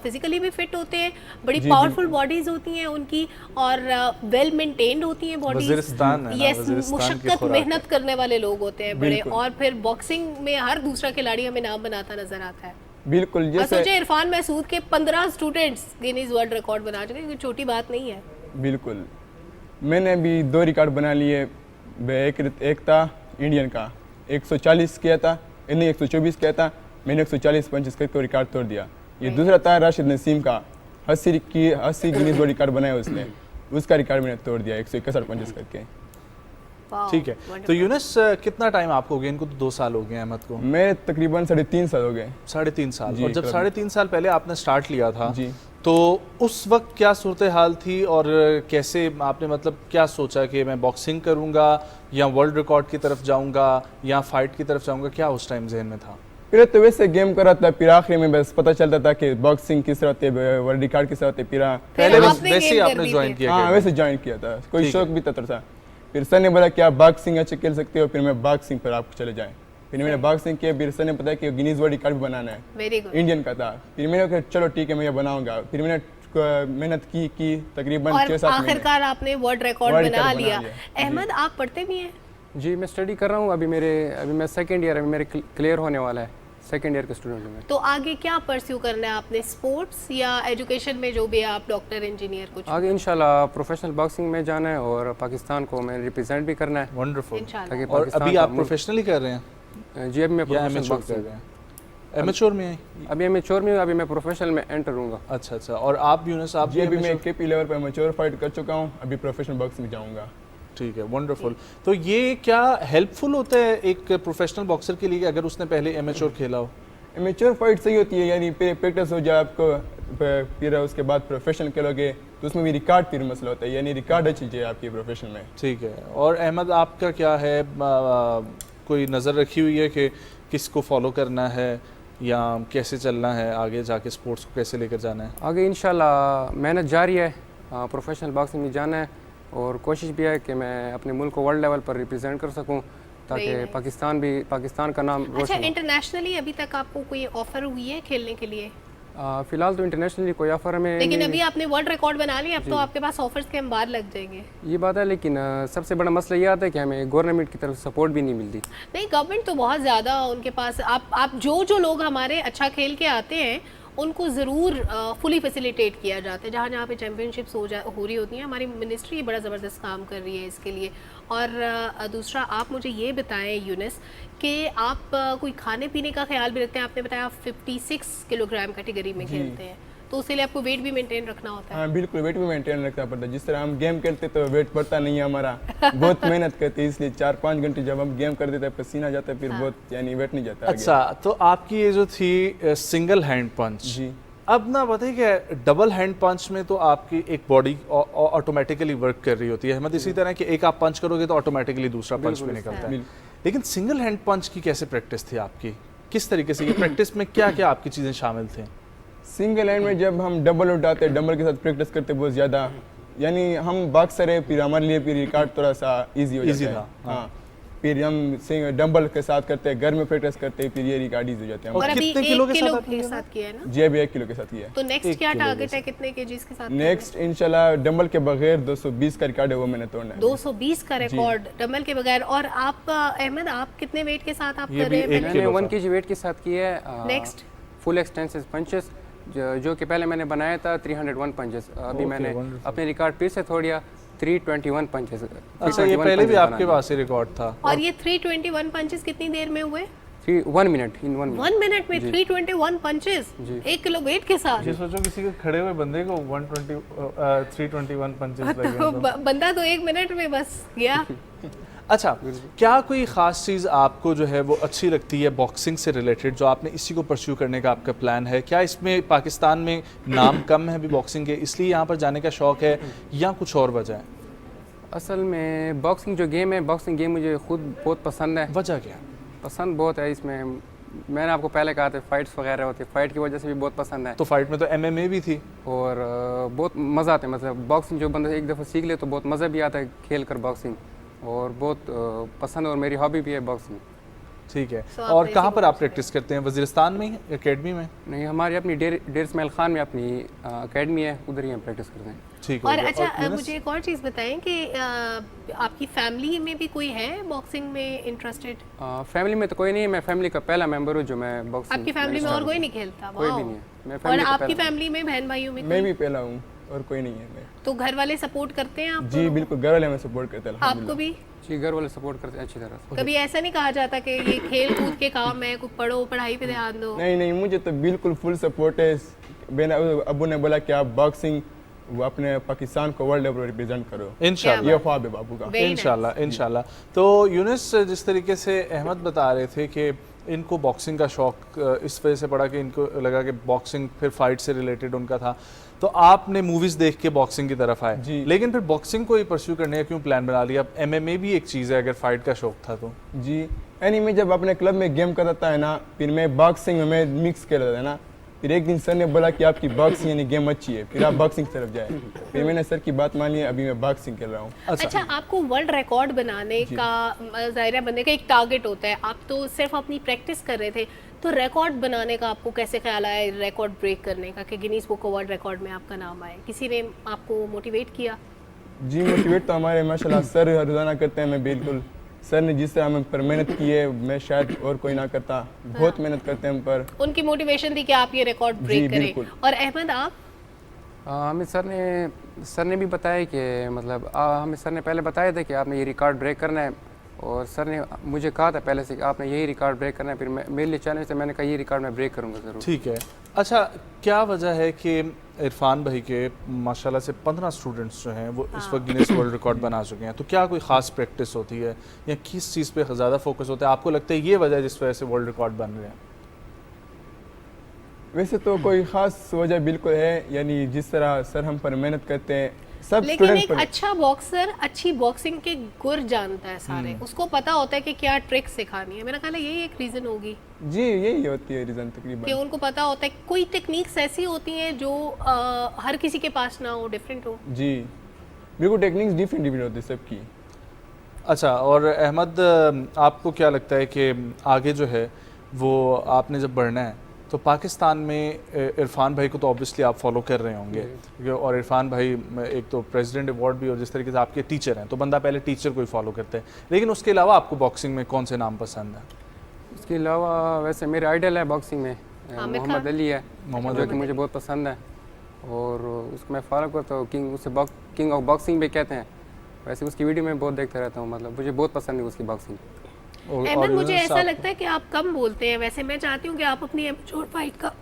फिजिकली भी फिट होते हैं, बड़ी पावरफुल बॉडीज होती हैं उनकी और वेल मेंटेन्ड होती हैं बॉडीज। यस, मुशक्कत मेहनत करने वाले लोग होते हैं बड़े, और फिर बॉक्सिंग में हर दूसरा खिलाड़ी हमें नाम बनाता नजर आता है। बिल्कुल, जैसे सोचे इरफान मैसूद के 15 स्टूडेंट्स गिनीज वर्ल्ड रिकॉर्ड बना चुके हैं, छोटी बात नहीं है। बिल्कुल, मैंने भी 2 रिकॉर्ड बना लिए। एक था इंडियन का 140 किया था, इन्हें 124 किया था, मैंने 140 पंचेस करके रिकॉर्ड तोड़ दिया। ये दूसरा था राशिद नसीम का 80 गिनीज वर्ल्ड रिकॉर्ड बनाया उसने, उसका रिकॉर्ड मैंने तोड़ दिया 161 पंचेस करके। ठीक है, तो यूनिस कितना टाइम आपको हो गया? इनको तो 2 साल हो गए, अहमद को? मैं तकरीबन 3.5 साल हो गए। 3.5 साल। और जब 3.5 साल पहले आपने स्टार्ट लिया था जी, तो उस वक्त क्या सूरत हाल थी और कैसे आपने मतलब क्या सोचा कि मैं बॉक्सिंग करूंगा या वर्ल्ड रिकॉर्ड की तरफ जाऊंगा या फाइट की तरफ जाऊंगा, क्या उस टाइम जहन में था? फिर तो वैसे गेम कर रहा था, फिर आखिर में बस पता चलता था कि बॉक्सिंग किस तरह होती है, वर्ल्ड रिकॉर्ड किस तरह होती है। फिर पहले वैसे ही आपने ज्वाइन किया? हाँ, वैसे ज्वाइन किया था, कोई शौक भी था। फिर सर ने बोला कि आप बॉक्सिंग अच्छे खेल सकते हो, फिर मैं बॉक्सिंग पर आप चले जाएं। फिर मैंने बॉक्सिंग किया, फिर सर ने पता कि गिनीज वर्ल्ड रिकॉर्ड भी बनाना है, इंडियन का था। फिर मैंने कहा चलो ठीक है मैं ये बनाऊंगा। फिर मैंने मेहनत की तकरीबन 6-7 महीने, आखिरकार आपने वर्ल्ड रिकॉर्ड बना लिया। अहमद, आप पढ़ते भी हैं? जी, मैं स्टडी कर रहा हूँ, अभी मैं सेकंड ईयर, अभी मेरे क्लियर होने वाला है, सेकंड ईयर का स्टूडेंट हूँ मैं। तो आगे क्या परस्यू करना है आपने, स्पोर्ट्स या एजुकेशन में जो भी है, आप डॉक्टर, इंजीनियर कुछ? आगे इंशाल्लाह प्रोफेशनल बॉक्सिंग में जाना है और पाकिस्तान को मैं रिप्रेजेंट भी करना है। वंडरफुल। और अभी आप प्रोफेशनली कर रहे हैं? जी, अभी मैं प्रोफेशनल बॉक्सिंग एमेच्योर में है? अभी एमेच्योर में, अभी मैं प्रोफेशनल में एंटर होऊंगा। अच्छा। और आप यूनुस, आप? जी, अभी मैं केपी लेवल पर एमेच्योर फाइट कर चुका हूँ, अभी प्रोफेशनल बॉक्सिंग में जाऊँगा। ठीक है, वंडरफुल। तो ये क्या हेल्पफुल होता है एक प्रोफेशनल बॉक्सर के लिए अगर उसने पहले एमेच्योर खेला हो? एमेच्योर फाइट सही होती है, यानी प्रैक्टिस हो जाए आपको, फिर उसके बाद प्रोफेशनल खेलोगे तो उसमें भी रिकॉर्ड फिर मसला होता है, यानी रिकॉर्ड अच्छी चाहिए आपकी प्रोफेशन में। ठीक है। और अहमद, आपका क्या है, कोई नज़र रखी हुई है कि किसको फॉलो करना है या कैसे चलना है आगे जाके, स्पोर्ट्स को कैसे लेकर जाना है? आगे इंशाल्लाह मेहनत जारी है, प्रोफेशनल बॉक्सिंग में जाना है और कोशिश भी है कि मैं अपने मुल्क को वर्ल्ड लेवल पर रिप्रेजेंट कर सकूं, ताकि पाकिस्तान का नाम रोशन। अच्छा, इंटरनेशनली अभी तक आपको कोई ऑफर हुई है खेलने के लिए? फिलहाल तो इंटरनेशनली कोई ऑफर हमें, लेकिन अभी आपने वर्ल्ड रिकॉर्ड बना लिया, अब तो आपके पास ऑफर्स के अंबार लग जाएंगे। ये बात है, लेकिन सबसे बड़ा मसला ये आता है कि हमें गवर्नमेंट की तरफ सपोर्ट भी नहीं मिलती। नहीं, गवर्नमेंट तो बहुत ज़्यादा उनके पास, आप जो लोग हमारे अच्छा खेल के आते हैं उनको ज़रूर फुली फैसिलिटेट किया जाता है। जहाँ जहाँ पे चैम्पियनशिप्स हो रही होती हैं, हमारी मिनिस्ट्री बड़ा ज़बरदस्त काम कर रही है इसके लिए। और दूसरा, आप मुझे ये बताएं यूनिस कि आप कोई खाने पीने का ख्याल भी रखते हैं? आपने बताया आप 56 किलोग्राम कैटेगरी में खेलते हैं, तो उसके लिए आपको वेट भी मेंटेन रखना होता है? हाँ बिल्कुल, वेट भी मेंटेन रखना पड़ता है। जिस तरह हम गेम खेलते तो वेट बढ़ता नहीं है हमारा, बहुत मेहनत करते हैं, इसलिए 4-5 घंटे जब हम गेम कर देते हैं पसीना जाता है, फिर बहुत यानी वेट नहीं जाता। अच्छा, तो आपकी ये जो थी सिंगल हैंड पंच, जी, अब ना बताइए कि डबल हैंड पंच में तो आपकी एक बॉडी ऑटोमेटिकली वर्क कर रही होती है, मतलब इसी तरह कि एक आप पंच करोगे तो ऑटोमेटिकली दूसरा पंच भी निकलता है। लेकिन सिंगल हैंड पंच की कैसे प्रैक्टिस थी आपकी, किस तरीके से ये प्रैक्टिस में क्या क्या आपकी चीज़ें शामिल थी? सिंगल हैंड में जब हम डबल उठाते, डबल के साथ प्रैक्टिस करते बहुत ज़्यादा, यानी हम बॉक्सर है, फिर हमारे लिए फिर रिकॉर्ड थोड़ा सा इजी हो जाता है। हाँ, फिर हम डंबल के साथ करते हैं, घर में प्रैक्टिस करते हैं, फिर ये रिकॉर्ड इजी हो जाते हैं। और अभी 1 किलो के साथ किया है ना? जी, अभी 1 किलो के साथ किया है। तो नेक्स्ट क्या टारगेट है, कितने केजीज के साथ? नेक्स्ट इंशाल्लाह डंबल के बगैर 220 का रिकॉर्ड है, वो मैंने तोड़ना है। 220 का रिकॉर्ड डंबल के बगैर। और आप अहमद, आप कितने वेट के साथ आप कर रहे हैं? मैंने 1 kg वेट के साथ किया है। नेक्स्ट फुल एक्सटेंसिव पंचेस, जो कि पहले मैंने बनाया था 301 पंचेस, अभी मैंने अपने रिकॉर्ड फिर से तोड़ दिया 321 पंचेस। अच्छा, ये पहले भी आपके पास ही रिकॉर्ड था? और ये 321 पंचेस कितनी देर में हुए? 1 मिनट, इन 1 मिनट में 321 पंचेस 1 किलो वेट के साथ। ये सोचो किसी के खड़े हुए बंदे को 321 पंचेस लगे तो बंदा तो 1 मिनट में बस गया। अच्छा, क्या कोई ख़ास चीज़ आपको जो है वो अच्छी लगती है बॉक्सिंग से रिलेटेड, जो आपने इसी को परस्यू करने का आपका प्लान है? क्या इसमें पाकिस्तान में नाम कम है अभी बॉक्सिंग के, इसलिए यहाँ पर जाने का शौक़ है या कुछ और वजह है? असल में बॉक्सिंग जो गेम है, बॉक्सिंग गेम मुझे खुद बहुत पसंद है। वजह क्या? पसंद बहुत है इसमें, मैंने आपको पहले कहा था फाइट्स वगैरह होती है, फाइट की वजह से भी बहुत पसंद है। तो फाइट में तो MMA भी थी और बहुत मज़ा आता है, मतलब बॉक्सिंग जो बंदा एक दफ़ा सीख ले तो बहुत मज़ा भी आता है खेल कर बॉक्सिंग, और बहुत पसंद है और मेरी हॉबी भी है बॉक्सिंग। ठीक है। और कहाँ पर आप प्रैक्टिस करते हैं, वजीरिस्तान में ही एकेडमी में? नहीं, हमारी अपनी डेर इस्माइल खान में अपनी एकेडमी है, उधर ही हम प्रैक्टिस करते हैं। ठीक और अच्छा मुझे एक और चीज़ बताएं कि आपकी फैमिली में भी कोई है बॉक्सिंग में इंटरेस्टेड? फैमिली में तो कोई नहीं है, मैं फैमिली का पहला मेंबर हूँ जो मैं बॉक्सिंग। आपकी फैमिली में और कोई नहीं खेलता? कोई भी नहीं है। मैं और आपकी फैमिली में बहन भाइयों में? मैं भी पहला हूँ और कोई नहीं है। तो घर वाले सपोर्ट करते हैं आपको? जी बिल्कुल, घर वाले हमें सपोर्ट करते हैं। आपको भी? जी घर वाले सपोर्ट करते हैं अच्छी तरह। कभी ऐसा नहीं कहा जाता कि ये खेल कूद के काम है, कुछ पढ़ो, पढ़ाई पे ध्यान दो? नहीं नहीं, मुझे तो बिल्कुल फुल सपोर्ट है। अबू ने बोला कि आप बॉक्सिंग वो अपने पाकिस्तान को वर्ल्ड लेवल रिप्रेजेंट करो, इंशाल्लाह। ये ख्वाब है बाबू का, इंशाल्लाह। तो यूनुस, जिस तरीके से अहमद बता रहे थे कि इनको बॉक्सिंग का शौक इस वजह से पड़ा कि इनको लगा कि बॉक्सिंग फिर फाइट से रिलेटेड उनका था, तो आपने मूवीज देख के बॉक्सिंग की तरफ आए, लेकिन फिर बॉक्सिंग को ही परस्यू करने का क्यों प्लान बना लिया? MMA भी एक चीज़ है अगर फाइट का शौक था तो। जी एनीमे जब अपने क्लब में गेम करता है ना, फिर मैं बॉक्सिंग में मिक्स कर रहा था ना, फिर एक दिन सर ने बोला कि आपकी बॉक्सिंग यानी गेम अच्छी है, फिर आप बॉक्सिंग की तरफ जाए, फिर मैंने सर की बात मानी, अभी मैं बॉक्सिंग कर रहा हूँ। अच्छा, आपको वर्ल्ड रिकॉर्ड बनाने का ज़ाहिर बनने का एक टारगेट होता है, आप तो सिर्फ अपनी प्रैक्टिस कर रहे थे, तो रिकॉर्ड बनाने का आपको कैसे ख्याल आया, रिकॉर्ड ब्रेक करने का कि गिनीज बुक वर्ल्ड रिकॉर्ड में आपका नाम आए? किसी ने आपको मोटिवेट किया? जी मोटिवेट तो हमारे माशाल्लाह सर रोज़ाना करते हैं। मैं बिल्कुल, सर ने जिस तरह हम पर मेहनत की है मैं शायद और कोई ना करता, बहुत मेहनत करते हैं हम पर। उनकी मोटिवेशन थी कि आप ये रिकॉर्ड ब्रेक करें। और अहमद आप? हमें सर ने भी बताया कि मतलब हमें सर ने पहले बताया था कि आपने ये रिकॉर्ड ब्रेक करना है, और सर ने मुझे कहा था पहले से कि आपने यही रिकॉर्ड ब्रेक करना है, फिर मेरे लिए चैलेंज से मैंने कहा ये रिकॉर्ड मैं ब्रेक करूँगा ज़रूर। ठीक है। अच्छा, क्या वजह है कि इरफान भाई के माशाल्लाह से 15 स्टूडेंट्स जो हैं वो इस वक्त गिनीज वर्ल्ड रिकॉर्ड बना चुके हैं, तो क्या कोई ख़ास प्रैक्टिस होती है या किस चीज़ पे ज़्यादा फोकस होता है? आपको लगता है ये वजह है जिस वजह से वर्ल्ड रिकॉर्ड बन रहे हैं? वैसे तो कोई ख़ास वजह बिल्कुल है, यानी जिस तरह सर हम पर मेहनत करते हैं सब। लेकिन एक अच्छा बॉक्सर अच्छी बॉक्सिंग के गुर जानता है सारे, उसको पता होता है कि क्या ट्रिक सिखानी है। मेरा ख्याल है यही एक रीज़न होगी। जी यही होती है रीज़न तकरीबन, कि उनको पता होता है कोई टेक्निक्स ऐसी होती हैं जो हर किसी के पास ना हो, डिफरेंट हो। जी बिल्कुल, टेक्निक्स डिफरेंट होती है सबकी। अच्छा, और अहमद आपको क्या लगता है कि आगे जो है वो आपने जब बढ़ना है तो पाकिस्तान में इरफान भाई को तो ऑब्वियसली आप फॉलो कर रहे होंगे, और इरफान भाई एक तो प्रेसिडेंट अवार्ड भी, और जिस तरीके से आपके टीचर हैं तो बंदा पहले टीचर को ही फॉलो करते हैं, लेकिन उसके अलावा आपको बॉक्सिंग में कौन से नाम पसंद है? उसके अलावा वैसे मेरे आइडल है बॉक्सिंग में मोहम्मद अली है, जो कि मुझे बहुत पसंद है, और उसको मैं फॉलो करता हूँ। किंग ऑफ बॉक्सिंग भी कहते हैं, वैसे उसकी वीडियो में बहुत देखता रहता हूँ, मतलब मुझे बहुत पसंद है उसकी बॉक्सिंग। अहमद, मुझे ऐसा लगता है कि आप कम बोलते हैं, वैसे मैं चाहती हूँ कि आप अपनी एमेच्योर फाइट का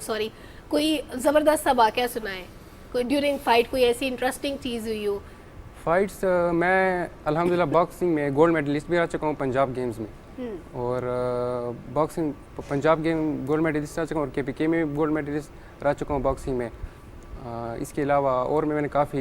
सॉरी कोई ज़बरदस्त सा वाक़या सुनाएं, कोई ड्यूरिंग फाइट कोई ऐसी इंटरेस्टिंग चीज़ हुई हो। फाइट्स मैं अल्हम्दुलिल्लाह बॉक्सिंग में गोल्ड मेडलिस्ट भी रह चुका हूँ पंजाब गेम्स में, और boxing Punjab game gold medalist रह चुका हूँ, और KPK में भी गोल्ड मेडलिस्ट रह चुका हूँ बॉक्सिंग में। इसके अलावा और मैंने काफ़ी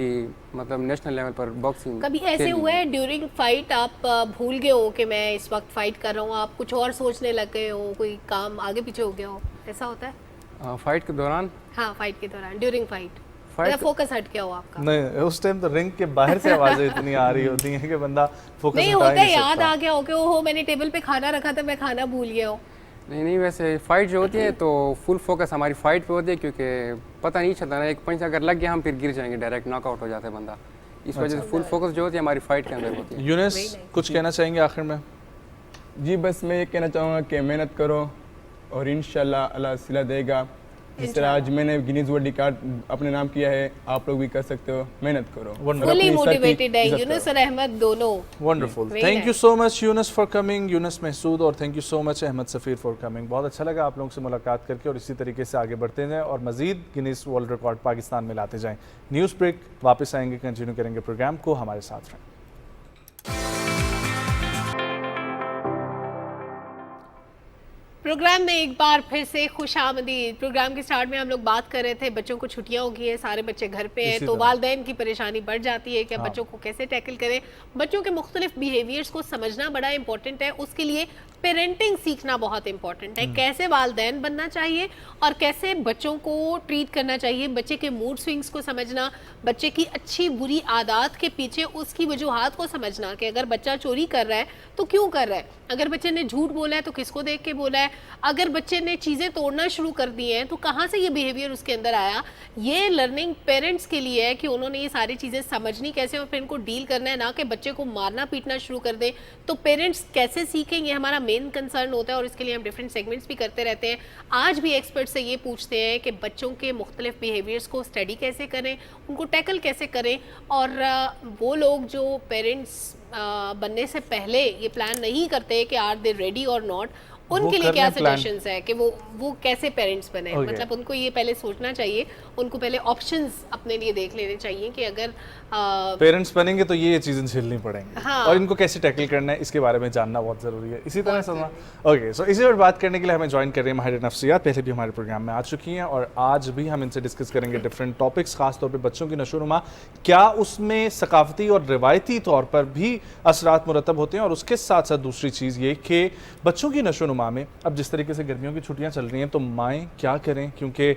मतलब नेशनल लेवल पर बॉक्सिंग। कभी ऐसे हुआ है ड्यूरिंग फाइट आप भूल गए हो कि मैं इस वक्त फाइट कर रहा हूँ, आप कुछ और सोचने लग गए हो, कोई काम आगे पीछे हो गया हो, ऐसा होता है? फाइट के दौरान? हाँ, फाइट के दौरान, ड्यूरिंग फाइट फोकस हट गया हो आपका? नहीं, उस टाइम तो रिंग के बाहर से आवाजें इतनी आ रही होती हैं कि बंदा फोकस नहीं होता, याद आ गया हो कि ओहो मैंने टेबल पे खाना रखा था, मैं खाना भूल गया हूँ। नहीं, वैसे फाइट जो होती है तो फुल फोकस हमारी फाइट पे होती है, क्योंकि पता नहीं चलता ना, एक पंच अगर लग गया हम फिर गिर जाएंगे, डायरेक्ट नॉकआउट हो जाता है बंदा, इस वजह से फुल फोकस जो होती है हमारी फाइट के अंदर होती है। यूनुस, कुछ कहना चाहेंगे आखिर में? जी बस मैं ये कहना चाहूँगा कि मेहनत करो और इंशाल्लाह अल्लाह सिला देगा। जिस तरह आज मैंने गिनीज वर्ल्ड रिकॉर्ड अपने नाम किया है, आप लोग भी कर सकते हो, मेहनत करो। फुली मोटिवेटेड है यूनुस और अहमद दोनों। Wonderful, thank you so much Yunus for coming, Yunus Mehsud, और thank you so much Ahmed Safir for coming. बहुत अच्छा लगा आप लोगों से मुलाकात करके, और इसी तरीके से आगे बढ़ते जाएं और मजीद गिनीज वर्ल्ड रिकॉर्ड पाकिस्तान में लाते जाएं। न्यूज़ ब्रेक, वापस आएंगे, कंटिन्यू करेंगे प्रोग्राम को, हमारे साथ रहें। प्रोग्राम में एक बार फिर से खुशामदीद। प्रोग्राम के स्टार्ट में हम लोग बात कर रहे थे बच्चों को छुट्टियां हो गई है, सारे बच्चे घर पे हैं, तो वालिदैन की परेशानी बढ़ जाती है कि बच्चों को कैसे टैकल करें। बच्चों के मुख्तलिफ बिहेवियर्स को समझना बड़ा इंपॉर्टेंट है, उसके लिए पेरेंटिंग सीखना बहुत इंपॉर्टेंट है। कैसे वालिदैन बनना चाहिए और कैसे बच्चों को ट्रीट करना चाहिए, बच्चे के मूड स्विंग्स को समझना, बच्चे की अच्छी बुरी आदत के पीछे उसकी वजूहात को समझना कि अगर बच्चा चोरी कर रहा है तो क्यों कर रहा है, अगर बच्चे ने झूठ बोला है तो किसको देख के बोला है, अगर बच्चे ने चीज़ें तोड़ना शुरू कर दी हैं तो कहाँ से ये बिहेवियर उसके अंदर आया। ये लर्निंग पेरेंट्स के लिए है कि उन्होंने ये सारी चीज़ें समझनी कैसे और फिर इनको डील करना है, ना कि बच्चे को मारना पीटना शुरू कर दें। तो पेरेंट्स कैसे सीखें, ये हमारा मेन कंसर्न होता है और इसके लिए हम डिफरेंट सेगमेंट्स भी करते रहते हैं। आज भी एक्सपर्ट से ये पूछते हैं कि बच्चों के मुख्तलिफ बिहेवियर्स को स्टडी कैसे करें, उनको टैकल कैसे करें, और वो लोग जो पेरेंट्स बनने से पहले ये प्लान नहीं करते कि आर दे रेडी और नॉट, उनके लिए क्या सजेशंस है कि वो कैसे पेरेंट्स बने। मतलब उनको ये पहले सोचना चाहिए, उनको पहले ऑप्शंस अपने लिए देख लेने चाहिए कि अगर पेरेंट्स बनेंगे तो ये चीज़ें झेलनी पड़ेंगी। हाँ। और इनको कैसे टैकल करना है इसके बारे में जानना बहुत ज़रूरी है। इसी तरह समझना। ओके, सो इसी पर बात करने के लिए हमें ज्वाइन कर रहे हैं माहिर नफ्सियात, पहले भी हमारे प्रोग्राम में आ चुकी हैं और आज भी हम इनसे डिस्कस करेंगे डिफरेंट टॉपिक्स, खासतौर पर बच्चों की नशोनुमा, क्या उसमें सकाफती और रिवायती तौर पर भी असरात मुरतब होते हैं, और उसके साथ साथ दूसरी चीज़ ये कि बच्चों की नशोनुमा में अब जिस तरीके से गर्मियों की छुट्टियां चल रही हैं तो माएँ क्या करें, क्योंकि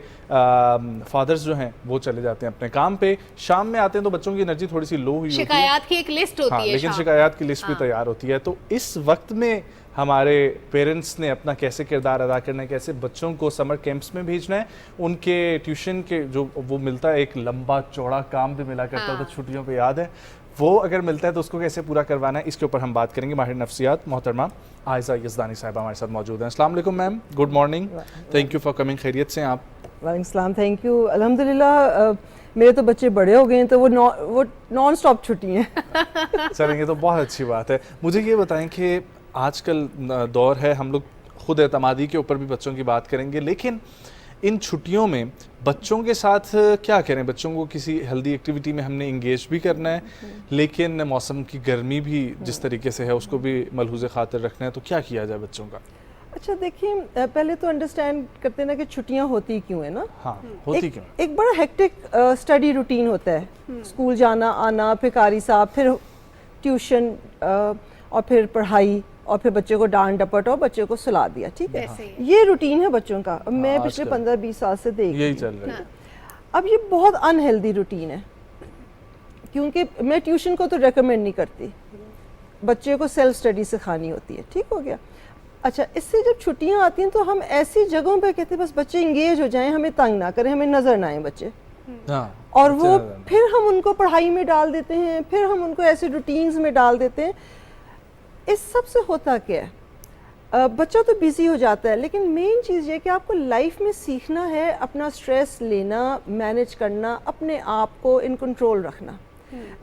फादर्स जो हैं वो चले जाते हैं अपने काम पे, शाम में आते हैं तो बच्चों की एनर्जी थोड़ी सी लो हुई शिकायत की एक लिस्ट होती है, लेकिन शिकायत की लिस्ट भी तैयार होती है। तो इस वक्त में हमारे पेरेंट्स ने अपना कैसे किरदार अदा करना है, कैसे बच्चों को समर कैंप्स में भेजना है, उनके ट्यूशन के जो वो मिलता है, एक लंबा चौड़ा काम भी मिला करता था छुट्टियों पे, याद है, वो अगर मिलता है तो उसको कैसे पूरा करवाना है, इसके ऊपर हम बात करेंगे। माहिर नफ्सियात मोहतरमा आयज़ा यज़दानी साहिबा हमारे साथ मौजूद हैं। अस्सलाम वालेकुम ma'am, good morning, thank you for coming. खैरियत से आप? वालेकुम सलाम, थैंक यू। अल्हम्दुलिल्लाह मेरे तो बच्चे बड़े हो गए हैं तो वो नॉन स्टॉप छुट्टी हैं। चलेंगे तो बहुत अच्छी बात है। मुझे ये बताएं कि आजकल दौर है, हम लोग खुद एतमादी के ऊपर भी बच्चों की बात करेंगे, लेकिन इन छुट्टियों में बच्चों के साथ क्या करें? बच्चों को किसी हेल्दी एक्टिविटी में हमने इंगेज भी करना है, लेकिन मौसम की गर्मी भी जिस तरीके से है उसको भी मलहूज़ खातिर रखना है, तो क्या किया जाए बच्चों का? अच्छा देखिए, पहले तो अंडरस्टैंड करते ना कि छुट्टियां होती क्यों है ना। हाँ, होती क्यों? एक बड़ा हेक्टिक स्टडी रूटीन होता है, स्कूल जाना आना, फिर कारी साहब, फिर ट्यूशन और फिर पढ़ाई, और फिर बच्चे को डांट डपट और बच्चे को सुला दिया, ठीक है। ये रूटीन है बच्चों का, मैं पिछले 15-20 साल से देख यही चल रहा है। अब ये बहुत अनहेल्दी रूटीन है, क्योंकि मैं ट्यूशन को तो रेकमेंड नहीं करती, बच्चे को सेल्फ स्टडी सिखानी होती है, ठीक हो गया। अच्छा, इससे जब छुट्टियां आती हैं तो हम ऐसी जगहों पे कहते हैं बस बच्चे इंगेज हो जाएं, हमें तंग ना करें, हमें नजर ना आए बच्चे, और वो फिर हम उनको पढ़ाई में डाल देते हैं, फिर हम उनको ऐसे रूटीन्स में डाल देते हैं। इस सब से होता क्या है, बच्चा तो बिजी हो जाता है, लेकिन मेन चीज़ ये कि आपको लाइफ में सीखना है अपना स्ट्रेस लेना, मैनेज करना, अपने आप को इन कंट्रोल रखना।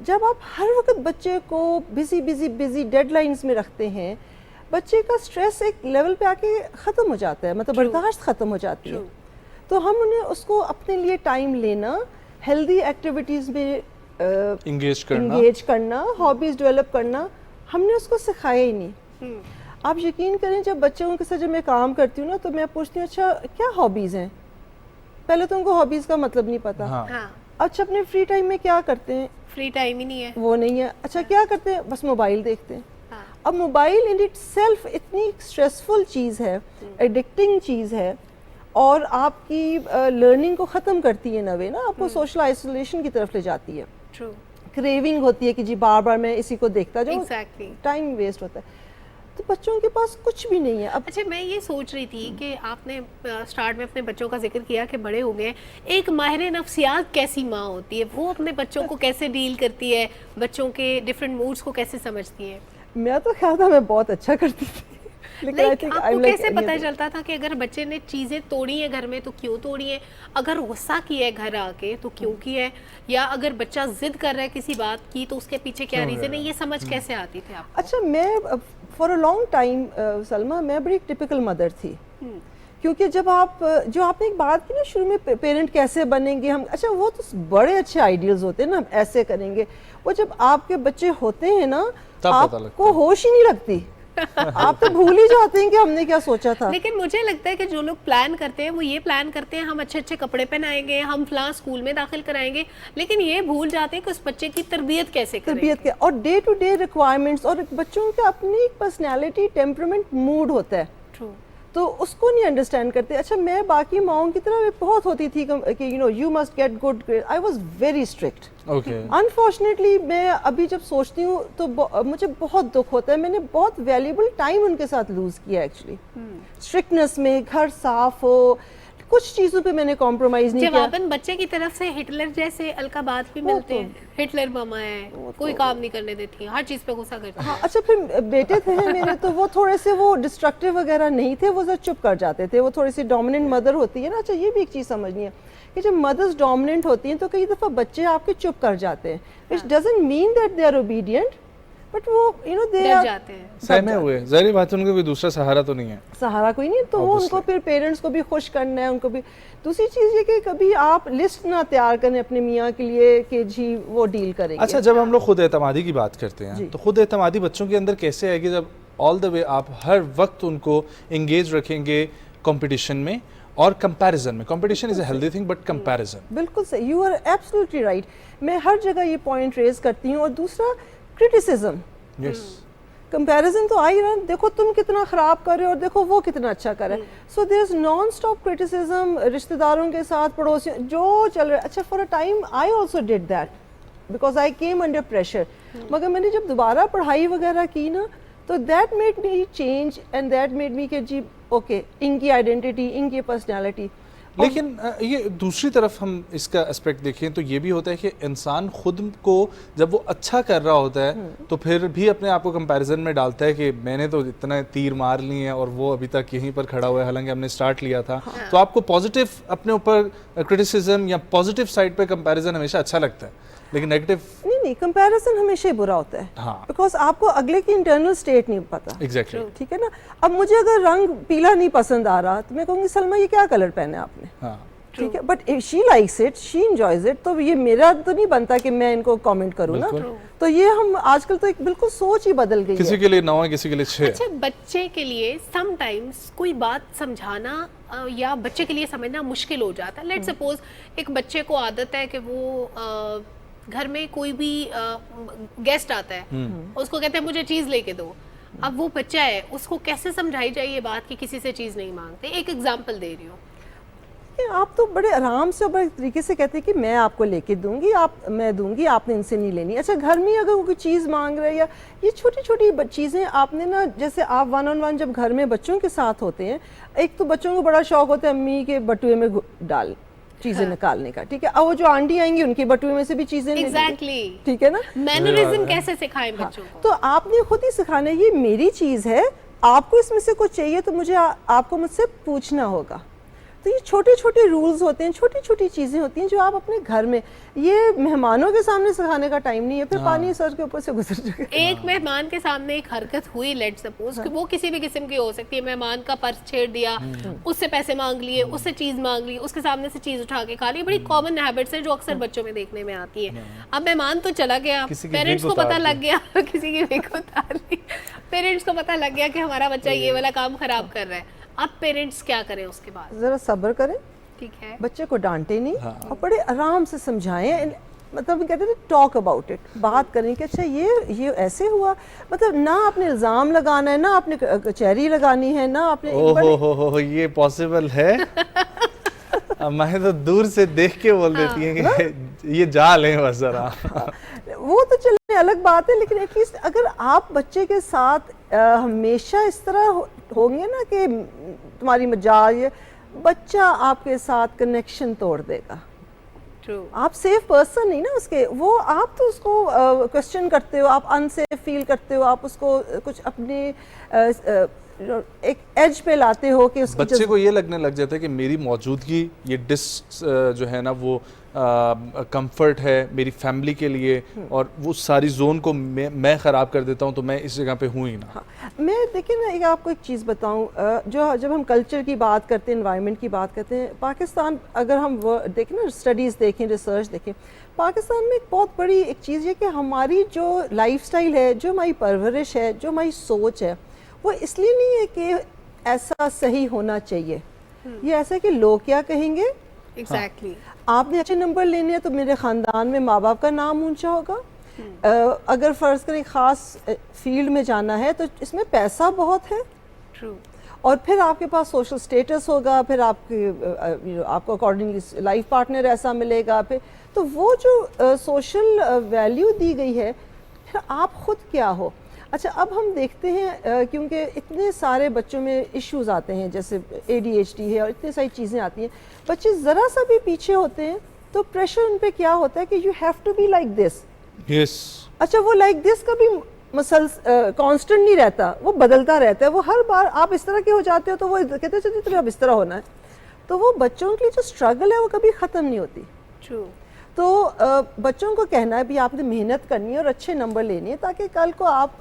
जब आप हर वक्त बच्चे को बिजी डेडलाइंस में रखते हैं, बच्चे का स्ट्रेस एक लेवल पे आके ख़त्म हो जाता है, मतलब बर्दाश्त ख़त्म हो जाती है। तो हम उन्हें उसको अपने लिए टाइम लेना, हेल्दी एक्टिविटीज़ में इंगेज करना, हॉबीज़ डेवलप करना, हमने उसको सिखाया ही नहीं। आप यकीन करें, जब बच्चों के साथ जब मैं काम करती हूँ ना तो मैं पूछती हूँ अच्छा क्या हॉबीज़ हैं, पहले तो उनको हॉबीज़ का मतलब नहीं पता। हाँ। अच्छा, अपने फ्री टाइम में क्या करते हैं? फ्री टाइम ही नहीं है, वो नहीं है। अच्छा, क्या करते हैं? बस मोबाइल देखते हैं। अब मोबाइल इन इट सेल्फ इतनी स्ट्रेसफुल चीज़ है, एडिक्टिंग चीज़ है, और आपकी लर्निंग को ख़त्म करती है नवे ना, आपको सोशल आइसोलेशन की तरफ ले जाती है। ट्रू। क्रेविंग होती है कि जी बार बार मैं इसी को देखता जाऊं, टाइम वेस्ट होता है। तो बच्चों के पास कुछ भी नहीं है। अब अच्छा, मैं ये सोच रही थी कि आपने स्टार्ट में अपने बच्चों का जिक्र किया कि बड़े हो गए, एक माहिर नफ्सियात कैसी माँ होती है, वो अपने बच्चों को कैसे डील करती है, बच्चों के डिफरेंट मूड्स को कैसे समझती है? मैं तो ख्याल था मैं बहुत अच्छा करती थी, लेकिन आपको कैसे पता चलता था कि अगर बच्चे ने चीज़ें तोड़ी हैं घर में तो क्यों तोड़ी है, अगर गुस्सा किया है घर आके तो क्यों किया है, या अगर बच्चा जिद कर रहा है किसी बात की तो उसके पीछे क्या रीज़न है, ये समझ कैसे आती थी आपको? अच्छा, मैं for a long time Salma, मैं बड़ी टिपिकल मदर थी, क्योंकि जब आप जो आपने एक बात की ना शुरू में, पेरेंट कैसे बनेंगे हम, अच्छा वो तो बड़े अच्छे आइडियल्स होते हैं ना, हम ऐसे करेंगे, वो जब आपके बच्चे होते हैं ना आपको होश ही नहीं लगती आप तो भूल ही जाते हैं कि हमने क्या सोचा था। लेकिन मुझे लगता है कि जो लोग प्लान करते हैं वो ये प्लान करते हैं हम अच्छे अच्छे कपड़े पहनाएंगे, हम फलां स्कूल में दाखिल कराएंगे, लेकिन ये भूल जाते हैं कि उस बच्चे की तरबियत कैसे करें। तरबियत के और डे टू डे रिक्वायरमेंट्स, और बच्चों की अपनी एक पर्सनैलिटी, टेम्परामेंट, मूड होता है। ट्रू। तो उसको नहीं अंडरस्टैंड करते। अच्छा, मैं बाकी माओं की तरह बहुत होती थी कि you know you must get good grade. I was very strict. Unfortunately मैं अभी जब सोचती हूँ तो मुझे बहुत दुख होता है। मैंने बहुत वैल्यूएबल टाइम उनके साथ लूज किया एक्चुअली। स्ट्रिक्टनेस में, घर साफ हो, कुछ चीजों पे मैंने कॉम्प्रोमाइज नहीं किया। जवाबन बच्चे की तरफ से हिटलर जैसे अलकाबात भी मिलते हैं। हिटलर मामा है, कोई काम नहीं करने देती है, हर चीज पे गुस्सा करती है। हाँ, अच्छा, फिर बेटे थे मेरे तो वो थोड़े से वो डिस्ट्रक्टिव वगैरह नहीं थे, वो जरा चुप कर जाते थे। वो थोड़ी सी डोमिनेंट मदर होती है ना। अच्छा, ये भी एक चीज़ समझनी है कि जब मदर्स डोमिनेंट होती हैं तो कई दफ़ा बच्चे आपके चुप कर जाते हैं। Which doesn't mean that they are obedient, but वो यू नो दे डर जाते हैं, सहमे हुए। ज़ाहिर बात है, उनको कोई दूसरा सहारा तो नहीं है। सहारा कोई नहीं, तो वो उनको फिर पेरेंट्स को भी खुश करना है, उनको भी। दूसरी चीज़ ये कि कभी आप लिस्ट ना तैयार करें अपने मियाँ के लिए कि जी वो डील करेंगे। अच्छा, जब हम लोग खुद एतमादी की बात करते हैं तो खुद एतमादी बच्चों के अंदर कैसे आएगी जब ऑल द वे आप हर वक्त उनको इंगेज रखेंगे कंपटीशन में और कंपैरिजन में। Competition is a healthy thing but comparison. बिल्कुल सही, यू आर एब्सोल्युटली राइट। मैं हर जगह ये पॉइंट रेज करती हूँ। और दूसरा, क्रिटिसिज्म। यस, कंपैरिजन तो आई ना, देखो तुम कितना खराब कर रहे हो और देखो वो कितना अच्छा कर रहा है। So there is non stop criticism, रिश्तेदारों के साथ, पड़ोसियों, जो चल रहा है। अच्छा, for a time I also did that because I came under pressure. मगर मैंने जब दोबारा पढ़ाई वगैरह की ना तो that made me change and that made me कि जी ओके, इनकी आइडेंटिटी, इनकी पर्सनैलिटी। लेकिन ये दूसरी तरफ हम इसका एस्पेक्ट देखें तो ये भी होता है कि इंसान खुद को जब वो अच्छा कर रहा होता है तो फिर भी अपने आप को कंपैरिजन में डालता है कि मैंने तो इतना तीर मार लिए हैं और वो अभी तक यहीं पर खड़ा हुआ है, हालांकि हमने स्टार्ट लिया था। तो आपको पॉजिटिव अपने ऊपर क्रिटिसिज्म या पॉजिटिव साइड पे कंपैरिजन हमेशा अच्छा लगता है, लेकिन नेगेटिव नहीं, कंपैरिजन हमेशा ही बुरा होता है। हाँ, बिकॉज आपको अगले की इंटरनल स्टेट नहीं पता। एग्जैक्टली, ठीक है ना। अब मुझे अगर रंग पीला नहीं पसंद आ रहा तो मैं कहूँगी सलमा ये क्या कलर पहना है आपने। हाँ, ठीक है, but if she likes it, she enjoys it, तो ये मेरा तो नहीं बनता कि मैं इनको कमेंट करूँ ना। तो ये हम आजकल तो एक बिल्कुल सोच ही बदल गई है। किसी के लिए 9 है, किसी के लिए 6। अच्छा, बच्चे के लिए समटाइम्स कोई बात समझाना या बच्चे के लिए समझना मुश्किल हो जाता है। लेट्स सपोज एक बच्चे को आदत है कि वो घर में कोई भी गेस्ट आता है, उसको कहते हैं मुझे चीज लेके दो। अब वो बच्चा है, उसको कैसे समझाई जाए ये बात कि किसी से चीज नहीं मांगते। एक एग्जांपल दे रही हूँ। आप तो बड़े आराम से और बड़े तरीके से कहते हैं कि मैं आपको लेके दूंगी, मैं दूंगी, आपने इनसे नहीं लेनी। अच्छा, घर में अगर कोई चीज़ मांग रहे हैं या ये छोटी छोटी चीज़ें आपने ना, जैसे आप 1-on-1 जब घर में बच्चों के साथ होते हैं, एक तो बच्चों को बड़ा शौक होता है अम्मी के बटुए में डाल चीजें निकालने का। ठीक है, अब वो जो आंटी आएंगी उनके बटुए में से भी चीजें एग्जैक्टली, ठीक है ना। मैनरिज्म कैसे सिखाएं बच्चों को? तो आपने खुद ही सिखाना है, ये मेरी चीज है, आपको इसमें से कुछ चाहिए तो मुझे आपको मुझसे पूछना होगा। तो ये छोटे छोटे रूल्स होते हैं, छोटी छोटी चीज़ें होती हैं जो आप अपने घर में, ये मेहमानों के सामने सिखाने का टाइम नहीं है, फिर पानी सर के ऊपर से गुजर जाएगा। एक मेहमान के सामने एक हरकत हुई, लेट्स सपोज कि वो किसी भी किस्म की हो सकती है, मेहमान का पर्स छेड़ दिया, उससे पैसे मांग लिए, उससे चीज़ मांग ली, उसके सामने से चीज़ उठा के खा ली। बड़ी कॉमन हैबिट्स है जो अक्सर बच्चों में देखने में आती है। अब मेहमान तो चला गया, पेरेंट्स को पता लग गया, किसी की विग उतार ली, पेरेंट्स को पता लग गया कि हमारा बच्चा ये वाला काम खराब कर रहा है। अब पेरेंट्स क्या करें उसके बाद? जरा सब्र करें, ठीक है, बच्चे को डांटे नहीं और बड़े आराम से समझाएं। मतलब कहते हैं टॉक अबाउट इट, बात करें कि अच्छा ये ऐसे हुआ। मतलब ना आपने इल्ज़ाम लगाना है, ना आपने कचहरी लगानी है, ना आपने ओहो ये पॉसिबल है? मैं तो दूर से देख के बोल देती हैं कि ये जाल है बस जरा। वो तो चलने अलग बात है, लेकिन एटलीस्ट अगर आप बच्चे के साथ हमेशा इस तरह होंगे ना कि तुम्हारी मजाज, बच्चा आपके साथ कनेक्शन तोड़ देगा। आप सेफ पर्सन नहीं ना उसके, वो आप तो उसको क्वेश्चन करते हो, आप अनसेफ फील करते हो, आप उसको कुछ अपने एक एज पे लाते हो कि उसकी बच्चे को ये लगने लग जाता है कि मेरी मौजूदगी ये जो है ना वो कंफर्ट है मेरी फैमिली के लिए, और वो सारी जोन को मैं ख़राब कर देता हूँ, तो मैं इस जगह पे हूँ ही ना। हाँ, मैं देखिए ना एक आपको एक चीज़ बताऊँ, जो जब हम कल्चर की बात करते हैं, एनवायरनमेंट की बात करते हैं, पाकिस्तान अगर हम देखें ना, स्टडीज़ देखें, रिसर्च देखें, पाकिस्तान में एक बहुत बड़ी एक चीज़ है कि हमारी जो लाइफस्टाइल है, जो हमारी परवरिश है, जो हमारी सोच है, वो इसलिए नहीं है कि ऐसा सही होना चाहिए, ये ऐसा है कि लोग क्या कहेंगे। एग्जैक्टली आपने अच्छे नंबर लेने हैं तो मेरे ख़ानदान में माँ बाप का नाम ऊंचा होगा। अगर फ़र्ज़ करें ख़ास फील्ड में जाना है तो इसमें पैसा बहुत है। ट्रू। और फिर आपके पास सोशल स्टेटस होगा, फिर आपको अकॉर्डिंगली लाइफ पार्टनर ऐसा मिलेगा, फिर तो वो जो सोशल वैल्यू दी गई है, फिर आप खुद क्या हो। अच्छा, अब हम देखते हैं क्योंकि इतने सारे बच्चों में इश्यूज आते हैं, जैसे ADHD है और इतनी सारी चीज़ें आती हैं, बच्चे ज़रा सा भी पीछे होते हैं तो प्रेशर उन पे क्या होता है कि you have to be like this. Yes. अच्छा, वो लाइक दिस कभी कांस्टेंट नहीं रहता, वो बदलता रहता है। वो हर बार आप इस तरह के हो जाते हो तो वो कहते हैं चलिए तुम्हें अब इस तरह होना है। तो वो बच्चों के लिए जो स्ट्रगल है वो कभी ख़त्म नहीं होती। ट्रू। तो बच्चों को कहना है भी आपने मेहनत करनी है और अच्छे नंबर लेने हैं ताकि कल को आप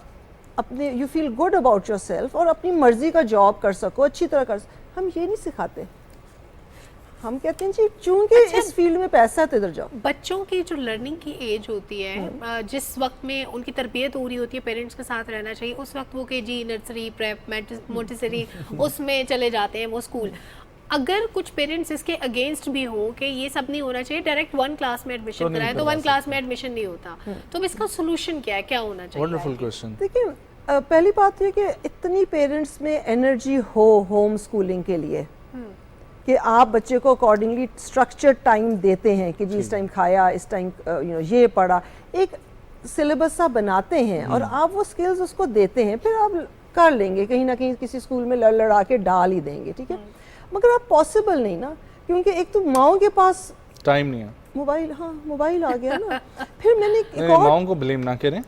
अपने you feel good about your self और अपनी मर्जी का जॉब कर सको, अच्छी तरह कर सको। हम ये नहीं सिखाते, हम कहते हैं जी चूंकि इस फील्ड में पैसा है तो इधर जाओ। बच्चों की जो लर्निंग की एज होती है, जिस वक्त में उनकी तरबियत हो रही होती है, पेरेंट्स के साथ रहना चाहिए, उस वक्त वो KG, नर्सरी, प्रेप, मोंटेसरी उसमें चले जाते हैं वो स्कूल। अगर कुछ पेरेंट्स इसके अगेंस्ट भी हों कि ये सब नहीं होना चाहिए, डायरेक्ट 1 क्लास में एडमिशन कराएं, तो 1 क्लास में एडमिशन नहीं होता, तो इसका सोल्यूशन क्या है, क्या होना चाहिए? Wonderful question. देखिए, पहली बात ये कि इतनी पेरेंट्स में एनर्जी हो होम स्कूलिंग के लिए कि आप बच्चे को अकॉर्डिंगली स्ट्रक्चर्ड टाइम देते हैं कि जी इस टाइम खाया, इस टाइम ये पढ़ा, एक सिलेबस सा बनाते हैं और आप वो स्किल्स उसको देते हैं, फिर आप कर लेंगे। कहीं ना कहीं किसी स्कूल में लड़ा के डाल ही देंगे, ठीक है। मगर आप पॉसिबल नहीं ना, क्योंकि एक तो माओ के पास टाइम नहीं है, मोबाइल, हाँ मोबाइल आ गया ना। फिर मैंने माओ को ब्लेम ना करें,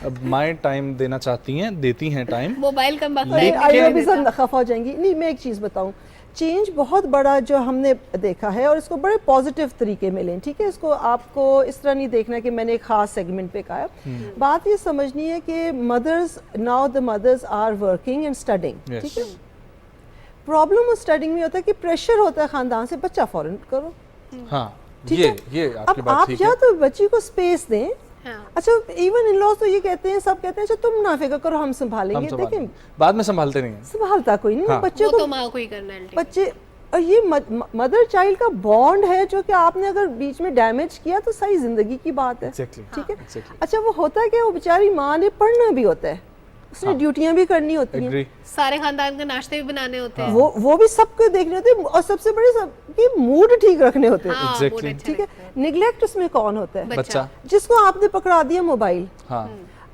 अब माएँ टाइम देना चाहती हैं, देती हैं टाइम, मोबाइल कम भी सब खफा हो जाएंगी। नहीं, मैं एक चीज़ बताऊँ, चेंज बहुत बड़ा जो हमने देखा है और इसको बड़े पॉजिटिव तरीके मिले, ठीक है। इसको आपको इस तरह नहीं देखना कि मैंने एक खास सेगमेंट पे कहा है। बात ये समझनी है कि mothers now the mothers are working and studying, ठीक है। प्रॉब्लम स्टडिंग में होता है कि प्रेशर होता है खानदान से, बच्चा फौरन करो। हाँ, ये आपकी अब बात आप ठीक या है। तो बच्ची को स्पेस दें। अच्छा, इवन इन लॉज तो ये कहते हैं, सब कहते हैं अच्छा तुम ना फिक्र करो, हम संभालेंगे। देखिए बाद में संभालते नहीं है, संभालता कोई नहीं, बच्चे को तो माँ को ही करना है। बच्चे, और ये मदर चाइल्ड का बॉन्ड है जो कि आपने अगर बीच में डैमेज किया तो सारी जिंदगी की बात है, ठीक है। अच्छा, वो होता है कि वो बेचारी माँ ने पढ़ना भी होता है, उसने ड्यूटियां भी करनी होती हैं, सारे खानदान के नाश्ते भी बनाने होते हैं, वो भी सबको देखने होते हैं, और सबसे बड़े सबके मूड ठीक रखने होते हैं, ठीक है। निगलेक्ट उसमें कौन होता है? बच्चा, जिसको आपने पकड़ा दिया मोबाइल।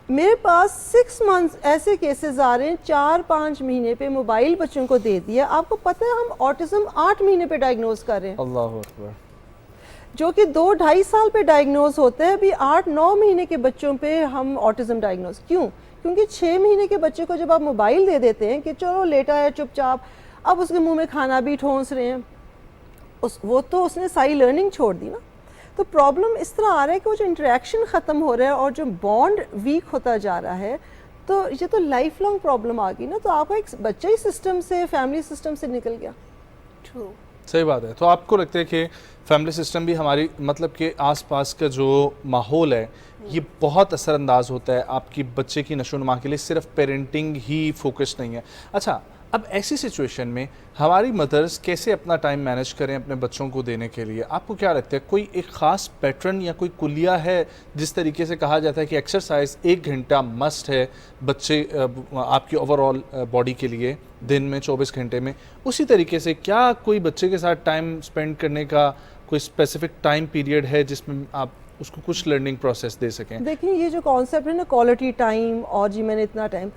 मेरे पास 6 मंथ्स ऐसे केसेस आ रहे हैं, 4-5 महीने पे मोबाइल बच्चों को दे दिया। आपको पता है हम ऑटिज्म 8 महीने पे डायग्नोज कर रहे हैं, अल्लाह अकबर, जो कि 2-2.5 साल पे डायग्नोज होता है। अभी 8-9 महीने के बच्चों पे हम ऑटिज्म डायग्नोज, क्यों? क्योंकि 6 महीने के बच्चे को जब आप मोबाइल दे देते हैं कि चलो लेटा है चुपचाप, अब उसके मुंह में खाना भी ठोंस रहे हैं, वो तो उसने सारी लर्निंग छोड़ दी ना। तो प्रॉब्लम इस तरह आ रहा है कि वो जो इंटरेक्शन ख़त्म हो रहा है और जो बॉन्ड वीक होता जा रहा है, तो ये तो लाइफ लॉन्ग प्रॉब्लम आ गई ना। तो आपका एक बच्चा ही सिस्टम से, फैमिली सिस्टम से निकल गया। ट्रू, सही बात है। तो आपको लगता है कि फैमिली सिस्टम भी हमारी, मतलब कि आसपास का जो माहौल है ये बहुत असरअंदाज होता है आपकी बच्चे की नशोनुमा के लिए, सिर्फ पेरेंटिंग ही फोकस नहीं है। अच्छा, अब ऐसी सिचुएशन में हमारी मदर्स कैसे अपना टाइम मैनेज करें अपने बच्चों को देने के लिए? आपको क्या लगता है, कोई एक ख़ास पैटर्न या कोई कुलिया है जिस तरीके से कहा जाता है कि एक्सरसाइज 1 घंटा मस्ट है बच्चे आपकी ओवरऑल बॉडी के लिए दिन में 24 घंटे में, उसी तरीके से क्या कोई बच्चे के साथ टाइम स्पेंड करने का कोई स्पेसिफिक टाइम पीरियड है जिसमें आप उसको कुछ लर्निंग प्रोसेस दे सकें? देखिए, ये जो कॉन्सेप्ट है ना क्वालिटी टाइम, और जी मैंने इतना टाइम,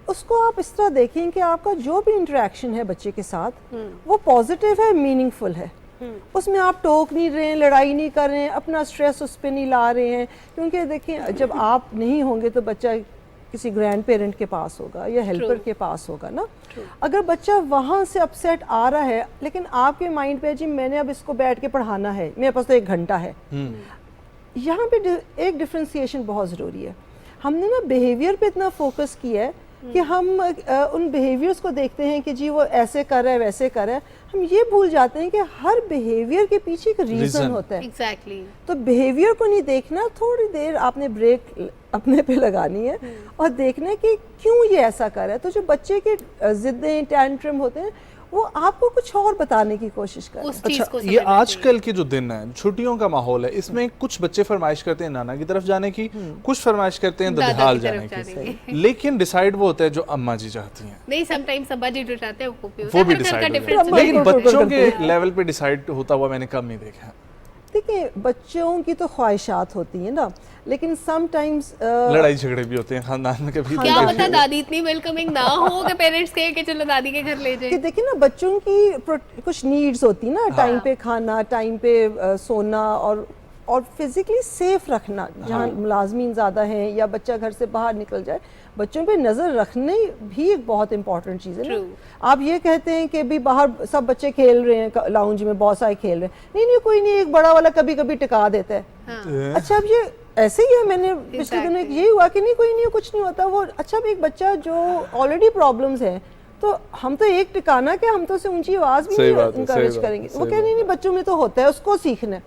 उसको आप इस तरह देखें कि आपका जो भी इंटरेक्शन है बच्चे के साथ वो पॉजिटिव है, मीनिंगफुल है। उसमें आप टोक नहीं रहे हैं, लड़ाई नहीं कर रहे हैं, अपना स्ट्रेस उस पर नहीं ला रहे हैं। क्योंकि देखिए, जब आप नहीं होंगे तो बच्चा किसी ग्रैंड पेरेंट के पास होगा या हेल्पर के पास होगा ना। अगर बच्चा वहाँ से अपसेट आ रहा है लेकिन आपके माइंड पे जी मैंने अब इसको बैठ के पढ़ाना है, मेरे पास तो 1 घंटा है, यहाँ पे एक डिफ्रेंसिएशन बहुत ज़रूरी है। हमने ना बिहेवियर पे इतना फोकस किया है, कि हम उन बिहेवियर्स को देखते हैं कि जी वो ऐसे कर रहा है वैसे कर रहा है, हम ये भूल जाते हैं कि हर बिहेवियर के पीछे एक रीज़न होता है। एग्जैक्टली। तो बिहेवियर को नहीं देखना, थोड़ी देर आपने ब्रेक अपने पे लगानी है और देखना है कि क्यों ये ऐसा कर रहा है। तो जो बच्चे के ज़िद्दें टैंट्रम होते हैं वो आपको कुछ और बताने की कोशिश कर रहे हैं। अच्छा, ये आजकल के जो दिन है, छुट्टियों का माहौल है, इसमें कुछ बच्चे फरमाइश करते हैं नाना की तरफ जाने की, कुछ फरमाइश करते हैं ददिहाल जाने की, लेकिन डिसाइड वो होता है जो अम्मा जी चाहती हैं। नहीं, समटाइम्स अब्बा जी जो चाहते हैं वो भी डिसाइड होता है, लेकिन बच्चों के लेवल पे डिसाइड होता हुआ मैंने कम ही देखा है। देखिए, बच्चों की तो ख्वाहिशात होती हैं ना, लेकिन समटाइम्स लड़ाई झगड़े भी होते हैं खानदान में। कभी क्या पता दादी इतनी वेलकमिंग ना हो कि पेरेंट्स कहे कि चलो दादी के घर ले जाए। कि देखिए ना, बच्चों की कुछ नीड्स होती है ना, टाइम पे खाना, टाइम पे सोना और फिजिकली सेफ रखना। जहाँ मुलाजमीन ज़्यादा हैं या बच्चा घर से बाहर निकल जाए, बच्चों पे नज़र रखने भी एक बहुत इंपॉर्टेंट चीज़ है ना। आप ये कहते हैं कि भी बाहर सब बच्चे खेल रहे हैं, लाउंज में बहुत सारे खेल रहे हैं, नहीं कोई नहीं, एक बड़ा वाला कभी कभी टिका देता है। अच्छा, अब ये ऐसे ही है, मैंने पिछले दिनों यही हुआ कि नहीं कोई नहीं, कुछ नहीं होता वो। अच्छा, अब एक बच्चा जो ऑलरेडी प्रॉब्लम्स हैं, तो हम तो एक टिकाना क्या, हम तो उसे ऊंची आवाज़ भी नहीं इनकरेज करेंगे। वो कह नहीं बच्चों में तो होता है, उसको सीखना है।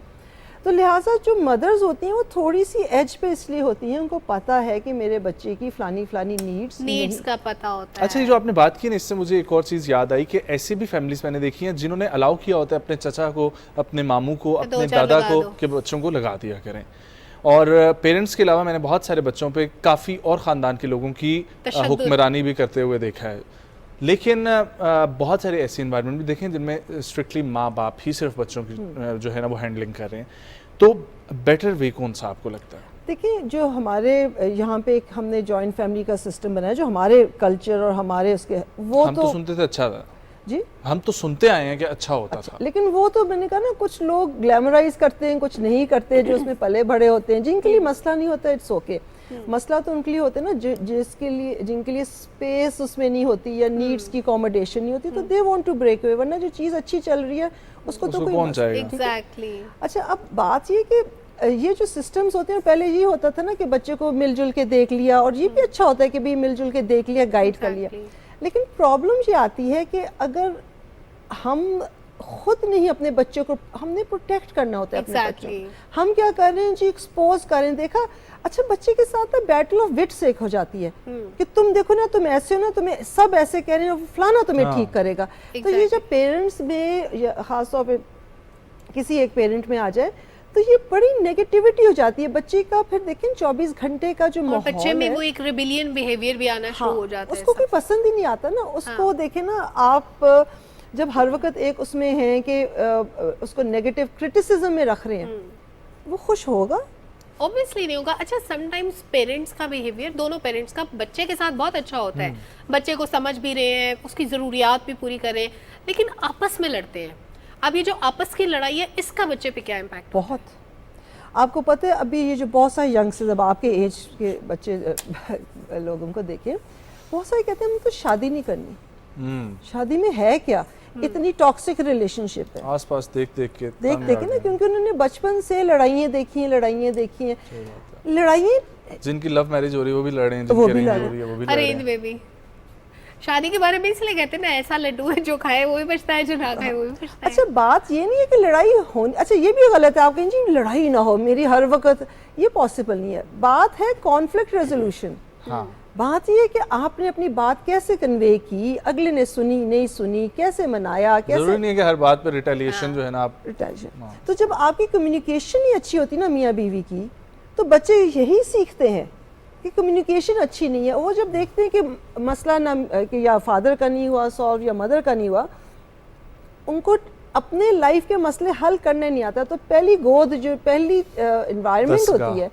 तो लिहाजा जो मदर्स होती हैं वो थोड़ी सी एज पे इसलिए होती हैं, उनको पता है कि मेरे बच्चे की फलानी नीड्स का पता होता है। अच्छा, ये जो आपने बात की ना, इससे मुझे एक और चीज़ याद आई कि ऐसी भी फैमिलीज मैंने देखी हैं जिन्होंने अलाउ किया होता है अपने चचा को, अपने मामू को, अपने दादा को कि बच्चों को लगा दिया करें। और पेरेंट्स के अलावा मैंने बहुत सारे बच्चों पे काफ़ी और ख़ानदान के लोगों की हुक्मरानी भी करते हुए देखा है। लेकिन बहुत सारे ऐसे इन्वायरमेंट भी देखें जिनमें स्ट्रिक्टली माँ बाप ही सिर्फ बच्चों की जो है ना वो हैंडलिंग कर रहे हैं। तो बेटर वे कौन सा आपको लगता है? देखिए, जो हमारे यहाँ पे एक हमने जॉइंट फैमिली का सिस्टम बनाया, जो हमारे कल्चर और हमारे उसके वो हम तो सुनते थे अच्छा था जी, हम तो सुनते आए हैं कि अच्छा होता था, लेकिन वो तो मैंने कहा ना, कुछ लोग ग्लैमराइज करते हैं, कुछ नहीं करते, जो उसमें पले बड़े होते हैं, जिनके लिए मसला नहीं होता, इट्स ओके। मसला तो उनके लिए होता है ना जिनके लिए स्पेस उसमें नहीं होती या नीड्स की अकोमोडेशन नहीं होती, तो they want to break away, वरना जो चीज़ अच्छी चल रही है उसको तो कोई एग्जैक्टली। अच्छा, अब बात ये कि ये जो सिस्टम्स होते हैं, पहले ये होता था ना कि बच्चे को मिलजुल के देख लिया, और ये भी अच्छा होता है कि भी मिलजुल के देख लिया, गाइड कर लिया, लेकिन प्रॉब्लम ये आती है कि अगर हम खुद नहीं अपने बच्चों को, हमने प्रोटेक्ट करना होता है अपने बच्चों को, हम क्या कर रहे हैं जी, एक्सपोज कर रहे हैं। देखा, अच्छा, बच्चे के साथ ना बैटल ऑफ विट्स एक हो जाती है कि तुम देखो ना, तुम ऐसे हो ना, तुम्हें सब ऐसे कह रहे हैं, फलाना तुम्हें ठीक करेगा। तो ये जब पेरेंट्स में, खास तौर पे किसी एक पेरेंट में आ जाए, तो ये बड़ी नेगेटिविटी हो जाती है बच्चे का। फिर देखें 24 घंटे का जो माहौल है, बच्चे में वो एक रिबेलियन बिहेवियर भी आना शुरू हो जाता है, उसको कोई पसंद ही नहीं आता ना उसको। देखें ना, आप जब हर वक्त एक उसमें है कि उसको नेगेटिव क्रिटिसिज्म में रख रहे हैं, वो खुश होगा? ऑब्वियसली नहीं होगा। अच्छा, समटाइम्स पेरेंट्स का बिहेवियर, दोनों पेरेंट्स का बच्चे के साथ बहुत अच्छा होता है, बच्चे को समझ भी रहे हैं, उसकी ज़रूरियात भी पूरी कर रहे हैं, लेकिन आपस में लड़ते हैं। अब ये जो आपस की लड़ाई है, इसका बच्चे पे क्या इम्पैक्ट? बहुत। आपको पता है, अभी ये जो बहुत सारे यंगस्टर्स, अब आपके एज के बच्चे लोगों को देखें, बहुत सारे कहते हैं हम तो शादी नहीं करनी। शादी में है क्या? इतनी टॉक्सिक रिलेशनशिप है, आसपास देख के ना, क्योंकि उन्होंने बचपन से लड़ाइयाँ देखी हैं। लड़ाइयाँ जिनकी लव मैरिज हो रही है वो भी लड़े हैं, जिनकी अरेंज हो रही है वो भी लड़े हैं। अरेंज में भी शादी के बारे में इसलिए कहते हैं ना, ऐसा लड्डू है जो खाए वो भी बचता है, जो ना खाए वो भी बचता है। अच्छा, बात ये नहीं है कि लड़ाई होनी, अच्छा ये भी गलत है, आप कहें जी लड़ाई ना हो मेरी हर वक्त, ये पॉसिबल नहीं है। बात है कॉन्फ्लिक्ट रेजोल्यूशन। बात ये है कि आपने अपनी बात कैसे कन्वे की, अगले ने सुनी नहीं सुनी, कैसे मनाया, कैसे। जरूरी नहीं है कि हर बात पर रिटेलिएशन जो है ना, आप रिटेलिएशन। तो जब आपकी कम्युनिकेशन ही अच्छी होती ना मियाँ बीवी की, तो बच्चे यही सीखते हैं कि कम्युनिकेशन अच्छी नहीं है। वो जब देखते हैं कि मसला ना कि या फादर का नहीं हुआ सॉल्व या मदर का नहीं हुआ, उनको अपने लाइफ के मसले हल करने नहीं आता, तो पहली गोद जो पहली इन्वायरमेंट होती है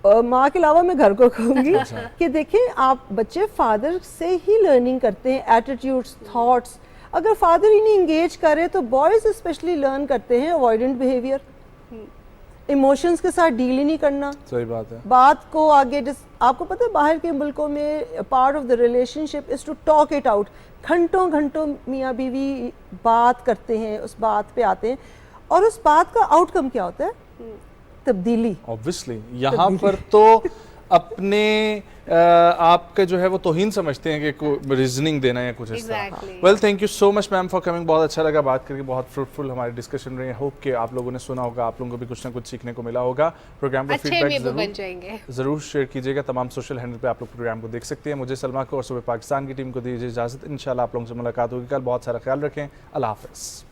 वो माँ के अलावा मैं घर को कहूँगी कि देखें, आप बच्चे फादर से ही लर्निंग करते हैं, एटीट्यूड्स, थॉट्स। अगर फादर ही नहीं इंगेज करे तो बॉयज़ स्पेशली लर्न करते हैं अवॉइडेंट बिहेवियर, इमोशंस के साथ डील ही नहीं करना। सही बात है। बात को आगे आपको पता है बाहर के मुल्कों में part of the relationship is to talk it out. घंटों घंटों मियाँ बीवी बात करते हैं, उस बात पे आते हैं, और उस बात का आउटकम क्या होता है? तब्दीली। ऑब्वियसली यहाँ पर तो अपने आपका जो है वो तौहीन समझते हैं कि रीजनिंग देना या कुछ इस तरह। Well, thank you so much ma'am for coming, बहुत अच्छा लगा बात करके, बहुत फ्रूटफुल हमारी डिस्कशन रही। होप कि आप लोगों ने सुना होगा, आप लोगों को भी कुछ ना कुछ सीखने को मिला होगा। प्रोग्राम का फीडबैक जरूर शेयर कीजिएगा। तमाम सोशल हैंडल पे आप लोग प्रोग्राम को देख सकते हैं। मुझे सलमा को और सुबह पाकिस्तान की टीम को दीजिए इजाजत। इंशाल्लाह आप लोगों से मुलाकात होगी कल। बहुत सारा ख्याल रखें। अल्लाह हाफिज़।